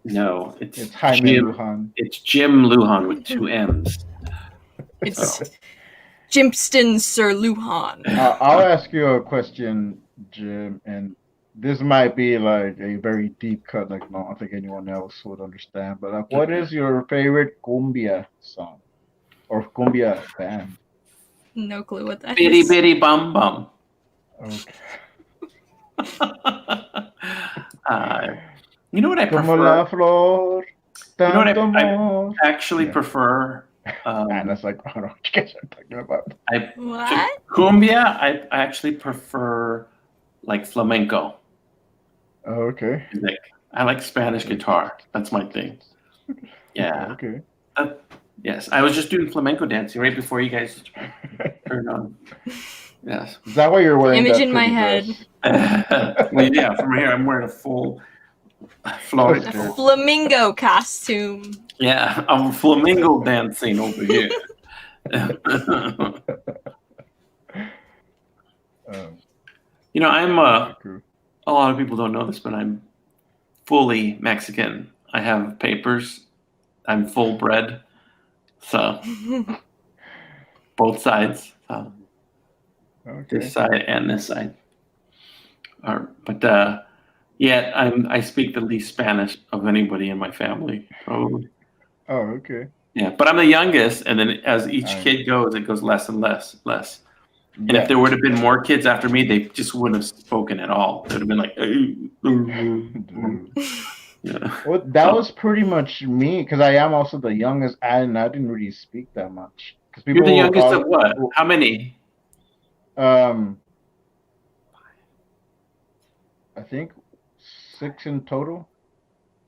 No, it's Jaime Lujan. It's Jim Lujan with 2 M's. It's Jimston Sir Lujan. I'll ask you a question, Jim, and this might be like a very deep cut, like no, I don't think anyone else would understand. But like, what is your favorite cumbia song or cumbia band? No clue what that Bitty is. Bitty Bum Bum. Okay. You know what I Como la prefer? flor, You know what tanto I amor. actually Yeah. prefer? And that's like, I don't know what you guys are talking about. What? Cumbia, I actually prefer like flamenco Oh, okay. music. I like Spanish guitar. That's my thing. Yeah. Okay. Yes. I was just doing flamenco dancing right before you guys turned on. Yes. Is that why you're wearing Image that in my pretty head. dress? Well, yeah, from here I'm wearing a full Florida. That's A good. flamingo costume. Yeah, I'm flamingo dancing over here. You know, I'm Cool. a lot of people don't know this, but I'm fully Mexican. I have papers. I'm full bred. So both sides. Okay. This side and this side. But I speak the least Spanish of anybody in my family, probably. Oh, okay. Yeah, but I'm the youngest, and then as each Nice. kid goes, it goes less and less. And Yeah. if there would have been more kids after me, they just wouldn't have spoken at all. They would have been like, yeah. Well, that was pretty much me because I am also the youngest, and I didn't really speak that much. Because You're the youngest of what? How many? I think 6 in total.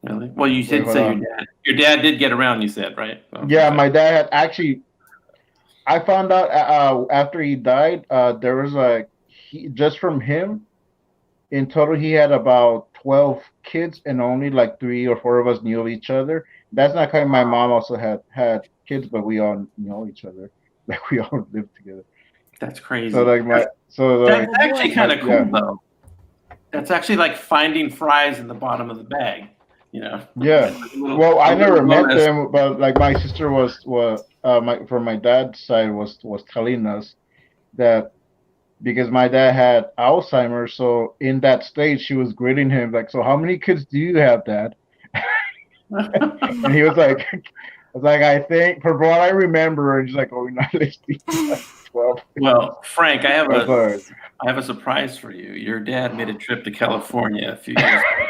Really? Well, you did Wait, say hold your dad. Your dad did get around. You said, right? Yeah, my dad had actually. I found out after he died, there was just from him. In total, he had about 12 kids, and only like 3 or 4 of us knew of each other. That's not kind. My mom also had kids, but we all know each other. Like we all lived together. That's crazy. So like that's actually kind of cool yeah. though. That's actually like finding fries in the bottom of the bag, you know. Yeah. Well, I never met them, but like my sister was from my dad's side was telling us that because my dad had Alzheimer's, so in that stage she was grilling him like, so how many kids do you have, Dad? And he was like, I think from what I remember, and he's like, oh, we're not listening. Like 12. Well, Frank, I have I a surprise for you. Your dad made a trip to California a few years ago,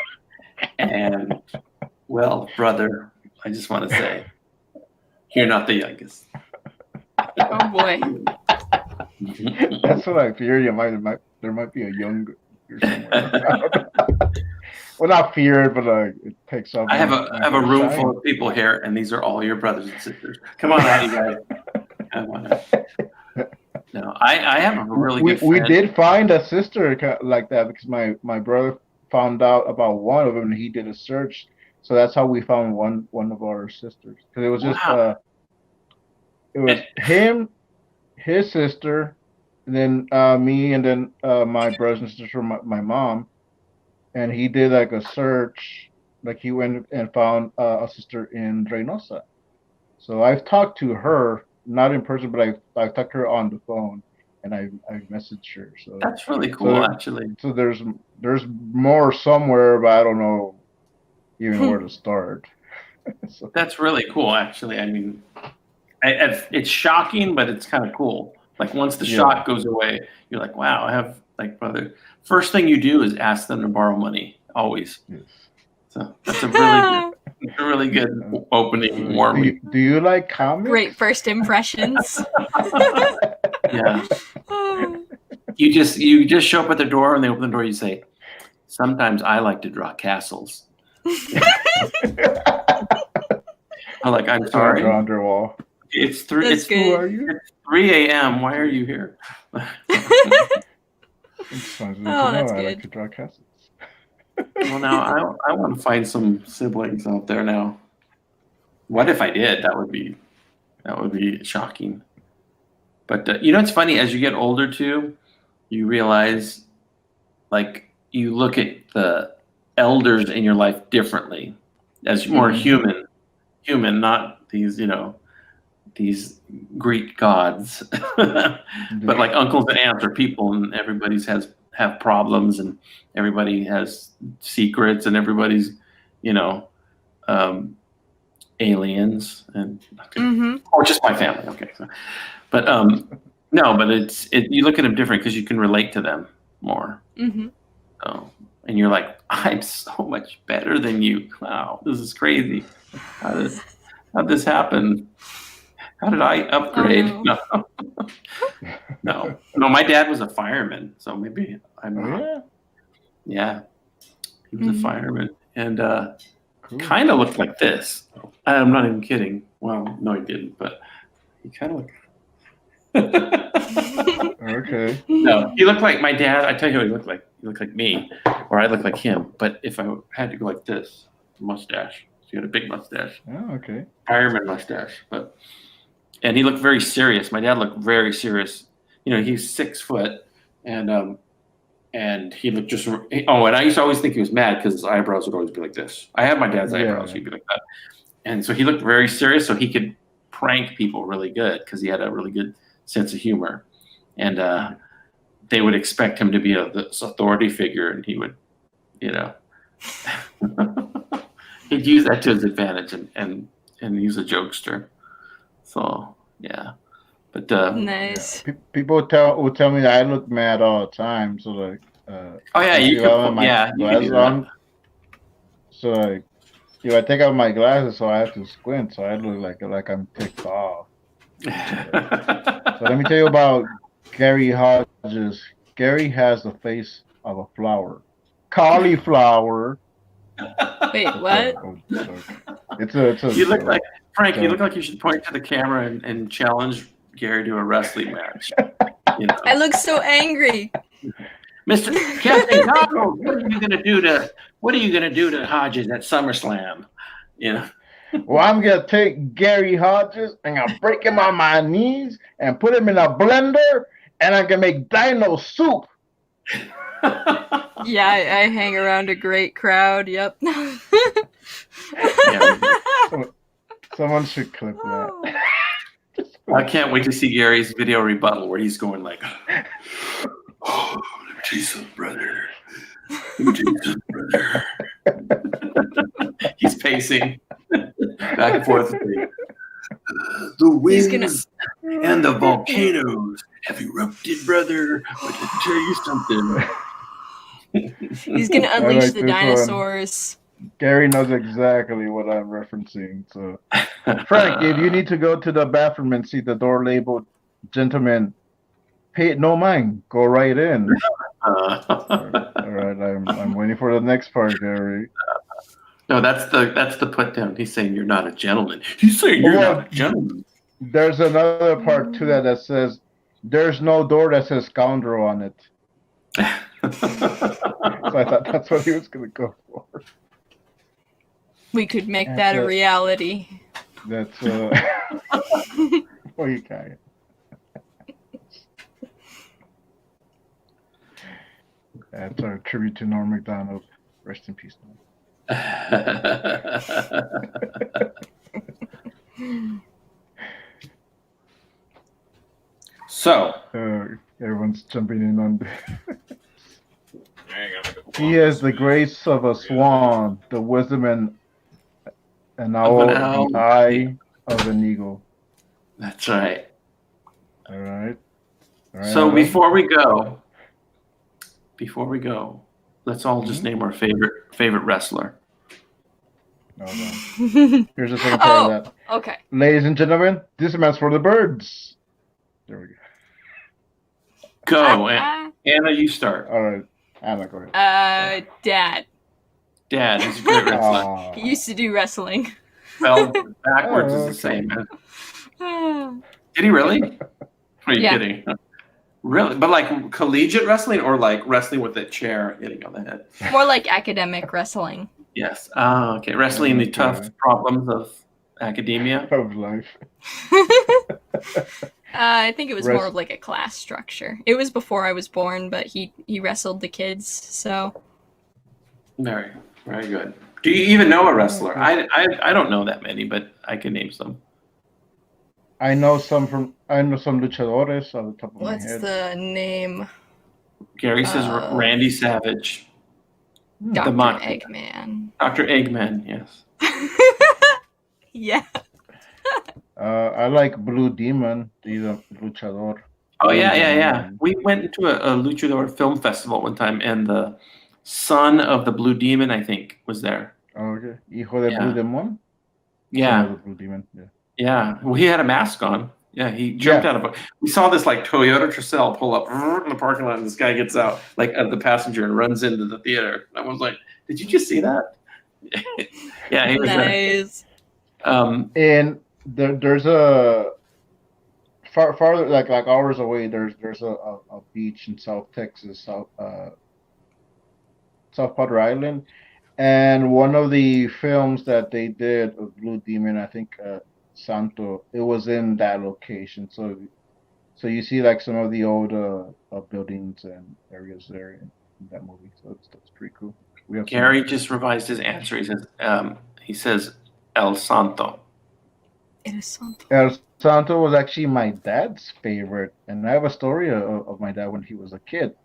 and well, brother, I just want to say, you're not the youngest. Oh boy. That's what I fear. There might be a younger somewhere. Well, not fear, but it takes up. I have a room full of people here, and these are all your brothers and sisters. Come on out, you guys. Come on out. No, I have a really good friend. We did find a sister like that because my brother found out about one of them, and he did a search. So that's how we found one of our sisters. Because it was just it was him, his sister, and then me, and then my brothers and sisters from my mom. And he did like a search, like he went and found a sister in Reynosa. So I've talked to her, not in person, but I've talked to her on the phone, and I've messaged her. So that's really cool, actually. So there's more somewhere, but I don't know even where to start. So. That's really cool, actually. I mean, it's shocking, but it's kind of cool. Like once the shock goes away, you're like, wow, I have like brother. First thing you do is ask them to borrow money, always. Yes. So that's a really good opening. Warming. Do you like comics? Great first impressions. Yeah. You just show up at the door, and they open the door. You say, "Sometimes I like to draw castles." I'm like, I'm sorry. Draw underwall. It's 3. That's good. Who are you? It's 3 a.m. Why are you here? That's good. I like to draw castles. Well, now I want to find some siblings out there now. What if I did? That would be shocking. But it's funny, as you get older too, you realize, like, you look at the elders in your life differently, as more human, not these these Greek gods, but like uncles and aunts are people, and everybody's have problems, and everybody has secrets, and everybody's aliens, and or just my family. Okay, but no, but you look at them different because you can relate to them more. So, and you're like, I'm so much better than you. Wow, this is crazy. How'd this happen? How did I upgrade? Oh, No. No, my dad was a fireman, so maybe I'm Oh, not. yeah. Yeah, he was a fireman, and Cool. kind of looked like this. I'm not even kidding. Well, no, he didn't, but he kind of looked. Okay. No, he looked like my dad. I tell you what he looked like. He looked like me, or I looked like him. But if I had to go like this, mustache. So he had a big mustache, Oh, okay. fireman mustache. And he looked very serious. My dad looked very serious. You know, he's 6 foot, and he looked just. Oh, and I used to always think he was mad because his eyebrows would always be like this. I had my dad's eyebrows; he'd be like that. And so he looked very serious, so he could prank people really good because he had a really good sense of humor. And they would expect him to be this authority figure, and he would, you know, he'd use that to his advantage and he's a jokester. So yeah, but nice. Yeah. People would tell me that I look mad all the time. So like, oh yeah, you have could, my yeah, you could glasses do that. on. So like, if I take out my glasses, so I have to squint, so I look like I'm ticked off. So let me tell you about Gary Hodges. Gary has the face of a flower, cauliflower. Wait, what? It's a. You look like Frank. You look like you should point to the camera and challenge Gary to a wrestling match. You know? I look so angry. Mr. Captain Donald, what are you gonna do to Hodges at SummerSlam? You know. Well, I'm gonna take Gary Hodges and I'll break him on my knees and put him in a blender, and I can make dino soup. Yeah, I hang around a great crowd. Yep. Yeah. Someone should clip that. I can't wait to see Gary's video rebuttal where he's going like, "Oh, let me tell you something, brother. Let me tell you something, brother." He's pacing back and forth. The winds and the volcanoes have erupted, brother. But let me tell you something. He's gonna unleash like the this dinosaurs. Gary knows exactly what I'm referencing. So, Frank, if you need to go to the bathroom and see the door labeled "Gentlemen, pay it no mind, go right in." All right, I'm waiting for the next part, Gary. No, that's the put down. He's saying you're not a gentleman. He's saying you're not a gentleman. There's another part to that says there's no door that says scoundrel on it. So I thought that's what he was gonna go for. We could make that a reality. That's oh, you can't. That's our tribute to Norm Macdonald. Rest in peace, Norm. So everyone's jumping in on he has the grace of a swan, the wisdom and owl, the eye of an eagle. That's right. All right. So before we go, let's all just name our favorite wrestler. No. Here's the second part of that. Okay. Ladies and gentlemen, this man's for the birds. There we go. Go, Anna, you start. All right. Anna, go ahead. Dad. Dad is a great wrestler. He used to do wrestling. Well, backwards is the same. Did he really? Are you kidding? Really? But like collegiate wrestling or like wrestling with a chair hitting on the head? More like academic wrestling. Yes. Oh, okay. Wrestling the tough problems of academia. Of life. I think it was more of like a class structure. It was before I was born, but he wrestled the kids, so. Very, very good. Do you even know a wrestler? I don't know that many, but I can name some. I know some luchadores on the top of my What's head. the name? Gary says Randy Savage. Dr. Eggman. Dr. Eggman, yes. Yeah. I like Blue Demon, the luchador. Oh yeah. We went into a luchador film festival one time, and the son of the Blue Demon, I think, was there. Oh, okay. Hijo de Yeah. Blue Demon? Son Yeah, of the Blue Demon. Yeah. yeah. Well, he had a mask on. Yeah, he jumped out of it. We saw this like Toyota Tercel pull up in the parking lot, and this guy gets out like of the passenger and runs into the theater. And I was like, "Did you just see that?" Yeah, he was there. Nice. And there's a farther like hours away. There's a beach in South Texas, South Padre Island, and one of the films that they did of Blue Demon, I think Santo, it was in that location. So you see like some of the old buildings and areas there in that movie. So that's pretty cool. We have Gary just revised his answer. He says El Santo. It is something. El Santo was actually my dad's favorite, and I have a story of my dad when he was a kid.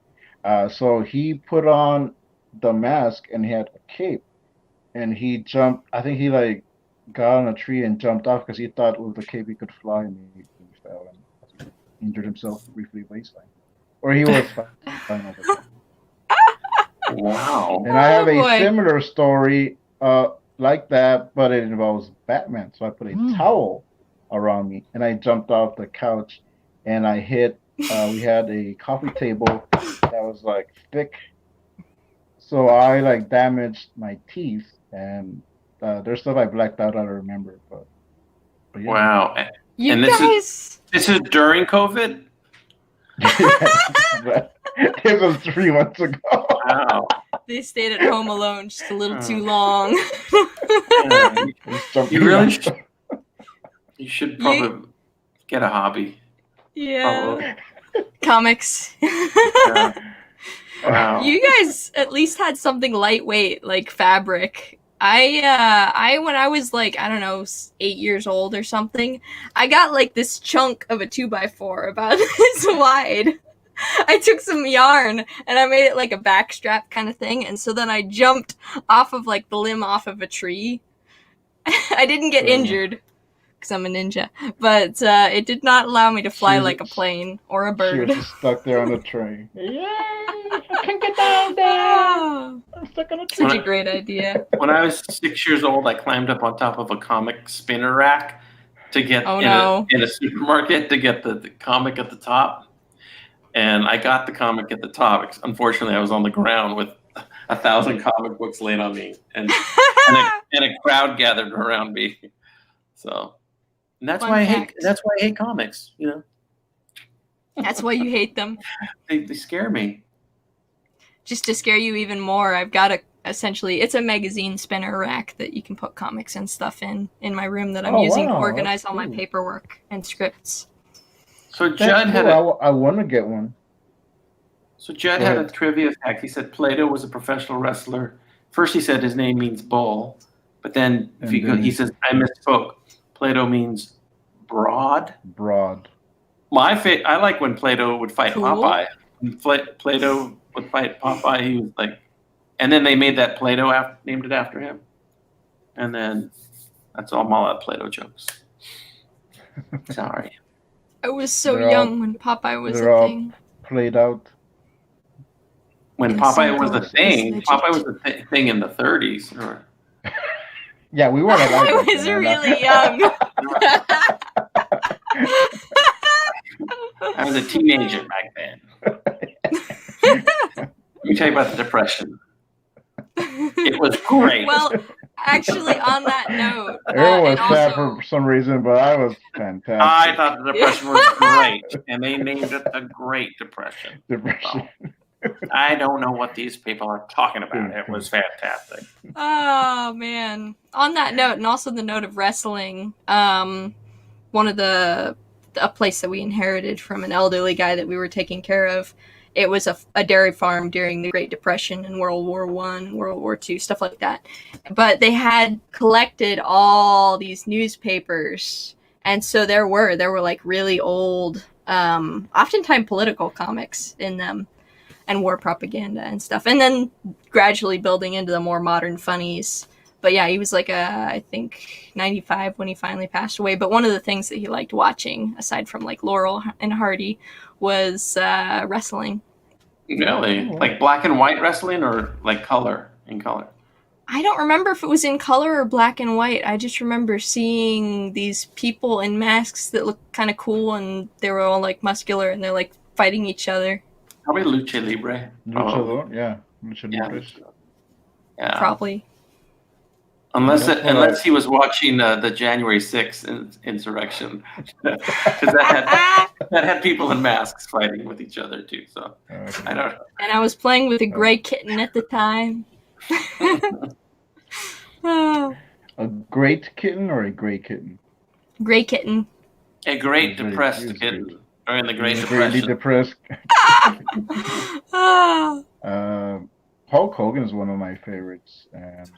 So he put on the mask and he had a cape, and he jumped. I think he like got on a tree and jumped off because he thought with the cape he could fly, and he fell and injured himself briefly, but he's fine. Or he was fine at the time. Wow. And I have Oh, a boy. similar story like that, but it involves Batman. So I put a towel around me, and I jumped off the couch, and I hit. We had a coffee table that was like thick, so I like damaged my teeth, and there's stuff I blacked out. I don't remember, but yeah. Wow. You And this guys. This is during COVID? It was 3 months ago. Wow. They stayed at home alone just a little too long. Yeah, you really Jumping off. you should probably get a hobby. Yeah. Comics. Yeah. Wow. You guys at least had something lightweight like fabric. I when I was like, I don't know, 8 years old or something, I got like this chunk of a 2x4 about this wide. I took some yarn and I made it like a backstrap kind of thing, and so then I jumped off of like the limb off of a tree. I didn't get injured because I'm a ninja, but it did not allow me to fly She was- like a plane or a She bird. was just stuck there on the train. Yay! I can't get down there. Oh, I'm stuck on a train. such a great idea. When I was 6 years old, I climbed up on top of a comic spinner rack to get Oh, no. in a supermarket to get the comic at the top. And I got the comic at the top. Unfortunately, I was on the ground with 1,000 comic books laid on me, and a crowd gathered around me. So, and that's Fun why fact. I hate comics. You know, That's why you hate them. they scare me. Just to scare you even more, I've got it's a magazine spinner rack that you can put comics and stuff in my room that I'm Oh, using to wow, organize that's all my cool. paperwork and scripts. So That's Judd had cool. I want to get one. So Judd Go had a ahead. trivia fact. He said Plato was a professional wrestler. First, he said his name means bull, but then if And you go, then- he says I misspoke. Plato means broad. Broad. I like when Plato would fight Cool. Popeye. When Plato would fight Popeye. He was like, and then they made that Plato named it after him, and then that's all my Plato jokes. Sorry. I was so They're all- young when Popeye was they're a all- thing. Played out. When And Popeye was a Santos is thing, legit. Popeye was a thing in the 30s. Or, Yeah, we weren't alive. I back was then, really young. I was a teenager back then. Let me tell you about the Depression. It was great. Well, actually, on that note, Everyone was and sad also, for some reason, but I was fantastic. I thought the Depression was great, and they named it the Great Depression. Depression. I don't know what these people are talking about. It was fantastic. oh man. On that note, and also the note of wrestling, one of a place that we inherited from an elderly guy that we were taking care of. It was a dairy farm during the Great Depression and World War I, World War II, stuff like that. But they had collected all these newspapers, and so there were like really old, oftentimes political comics in them, and war propaganda and stuff. And then gradually building into the more modern funnies. But yeah, he was like I think 95 when he finally passed away. But one of the things that he liked watching, aside from like Laurel and Hardy, was wrestling. Really? Oh, wow. Like black and white wrestling or like color? In color? I don't remember if it was in color or black and white. I just remember seeing these people in masks that looked kind of cool, and they were all like muscular, and they're like fighting each other. Probably Lucha Libre. Luchador, yeah. Lucha Yeah. Libres. Yeah. Probably. Unless That's what unless he was watching the January 6th insurrection, because that had people in masks fighting with each other too. So Okay. I don't know. And I was playing with a gray kitten at the time. Oh, A great kitten or a gray kitten? gray kitten. A great He was depressed great. kitten during the Great He was greatly Depression. depressed. Ah. Hulk Hogan is one of my favorites. And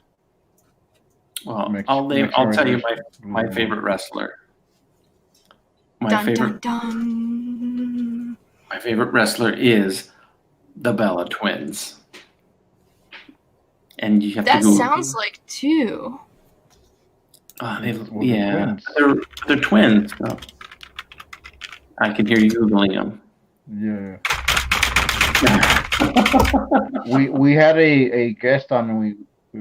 Well, Mixed- I'll mixed tell you wrestlers. my favorite wrestler. My Dun, favorite dun, dun. my favorite wrestler is the Bella Twins. And you have That to go. sounds like two. Oh, Well, yeah, they're they're twins. So I can hear you googling them. Yeah. We had a guest on, and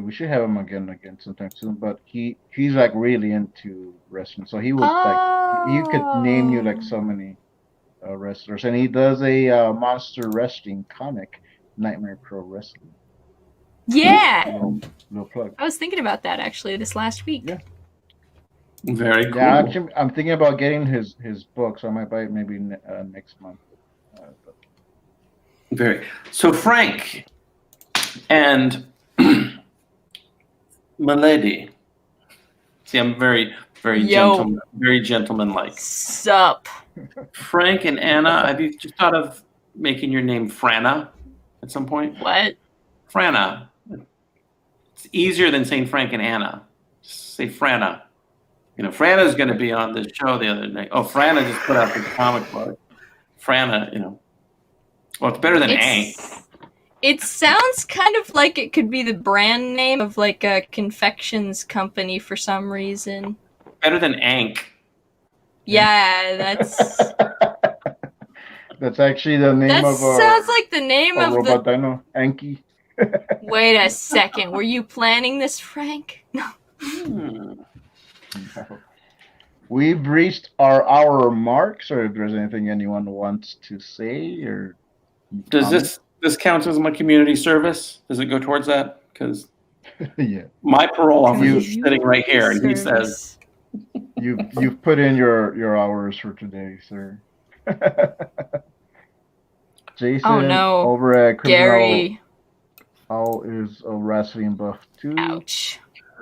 we should have him again sometime soon. But he's like really into wrestling, so he would like he could name you like so many wrestlers, and he does a monster wrestling comic, Nightmare Pro Wrestling. Yeah. Little plug. I was thinking about that actually this last week. Yeah. Very cool. Yeah, actually, I'm thinking about getting his book, so I might buy it maybe next month. But Very. So Frank and Milady. See, I'm very Yo. very gentlemanlike. Sup. Frank and Anna, have you just thought of making your name Franna at some point? What? Franna. It's easier than saying Frank and Anna. Just say Franna. You know, Franna's going to be on this show the other night. Oh, Franna just put out the comic book. Franna, you know. Well, it's better than Ank. It sounds kind of like it could be the brand name of like a confections company for some reason. Better than Ank. Yeah, that's that's actually the name that of sounds like the name a of robot the. dino, Anki. Wait a second. Were you planning this, Frank? No. Hmm. We've reached our hour mark, so if there's anything anyone wants to say or Does this count as my community service? Does it go towards that? Because yeah, my parole officer is Community sitting right here, and he service. says, you've put in your hours for today, sir. Jason Oh, no. over at Criminal Gary. Owl is a wrestling buff too. Ouch.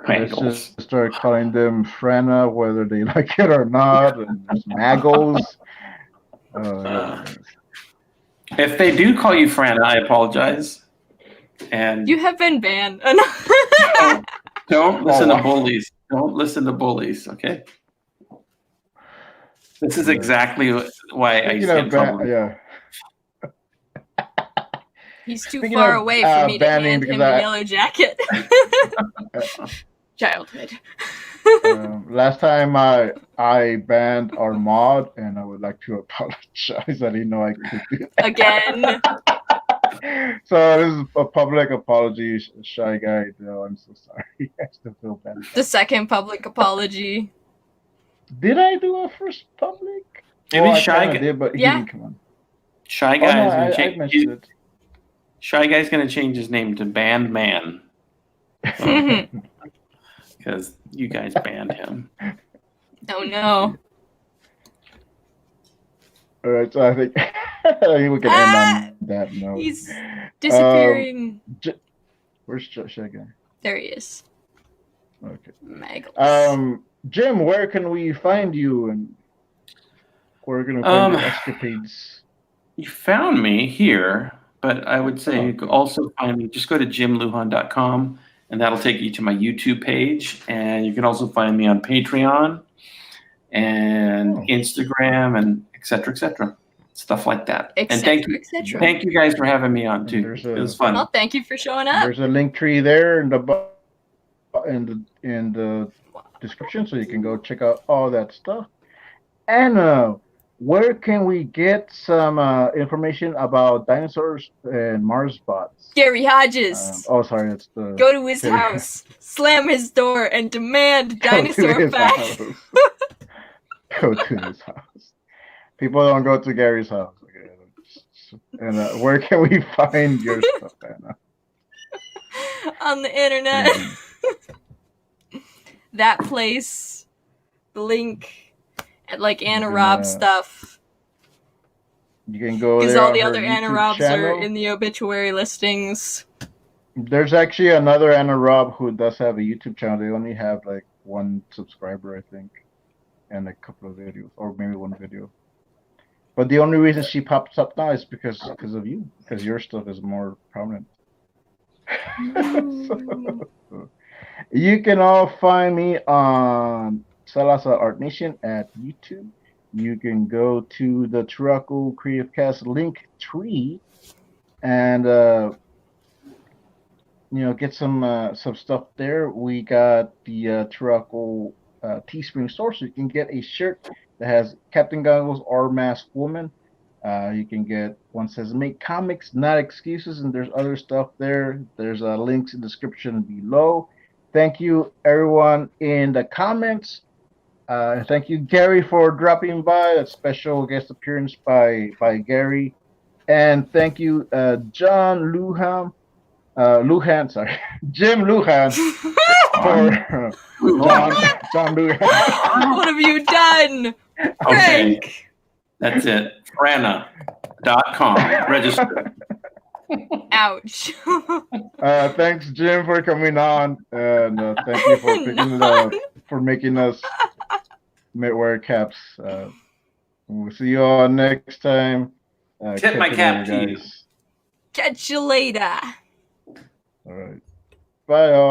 Let's Pringles. just start calling them Franna, whether they like it or not, and there's Maggles. If they do call you Franna, I apologize. And You have been banned. don't listen Oh, to bullies. Don't listen to bullies, okay? This is exactly why I used to get in trouble. Yeah. He's too Speaking far of, away for me to banning, hand because him the yellow jacket. Childhood. Last time I banned our mod, and I would like to apologize. I didn't know I could do that. Again. So this is a public apology, Shy Guy. No, I'm so sorry. I still feel bad. The second public apology. Did I do a first public? Maybe I Shy kinda Guy. did, but he Yeah. didn't come on. Shy Oh, Guy no, is going I to change. mentioned it. Shy Guy's going to change his name to Band Man because you guys banned him. Oh no. All right, so I think we can end on that note. He's disappearing. Where's Shy Guy? There he is. Okay. Maggles. Jim, where can we find you, and where can we find your escapades? You found me here, but I would say you could also find me. Just go to jimlujan.com, and that'll take you to my YouTube page. And you can also find me on Patreon and Instagram and et cetera, stuff like that. Et And cetera, et cetera. thank you guys for having me on too. There's It was fun. Well, thank you for showing up. There's a link tree there in the description, so you can go check out all that stuff. And where can we get some information about dinosaurs and Mars bots? Gary Hodges. Oh, sorry, that's the. Go to his house, slam his door, and demand Go to dinosaur his facts. house. Go to his house. People don't go to Gary's house. Okay. And where can we find your stuff, Anna? On the internet. That place. The link. And like Anna Raub stuff. You can go there. Because all the her other Anna YouTube Raubs channel. are in the obituary listings. There's actually another Anna Raub who does have a YouTube channel. They only have like 1 subscriber, I think, and a couple of videos, or maybe 1 video. But the only reason she pops up now is because of you, because your stuff is more prominent. So, you can all find me on Salazar Art Nation at YouTube. You can go to the Turaco Creative Cast link tree and get some stuff there. We got the Turaco Teespring store, so you can get a shirt that has Captain Goggles or Masked Woman. You can get one that says "Make Comics, Not Excuses," and there's other stuff there. There's links in the description below. Thank you, everyone in the comments. Thank you, Gary, for dropping by. A special guest appearance by Gary. And thank you, Jim Lujan, for John Lujan. What have you done? Okay, Frank! that's it. Frana.com. Register. Ouch. Thanks, Jim, for coming on, and thank you for picking it up, for making us wear caps. We'll see you all next time. Tip my cap to you. Catch you later. All right. Bye, all.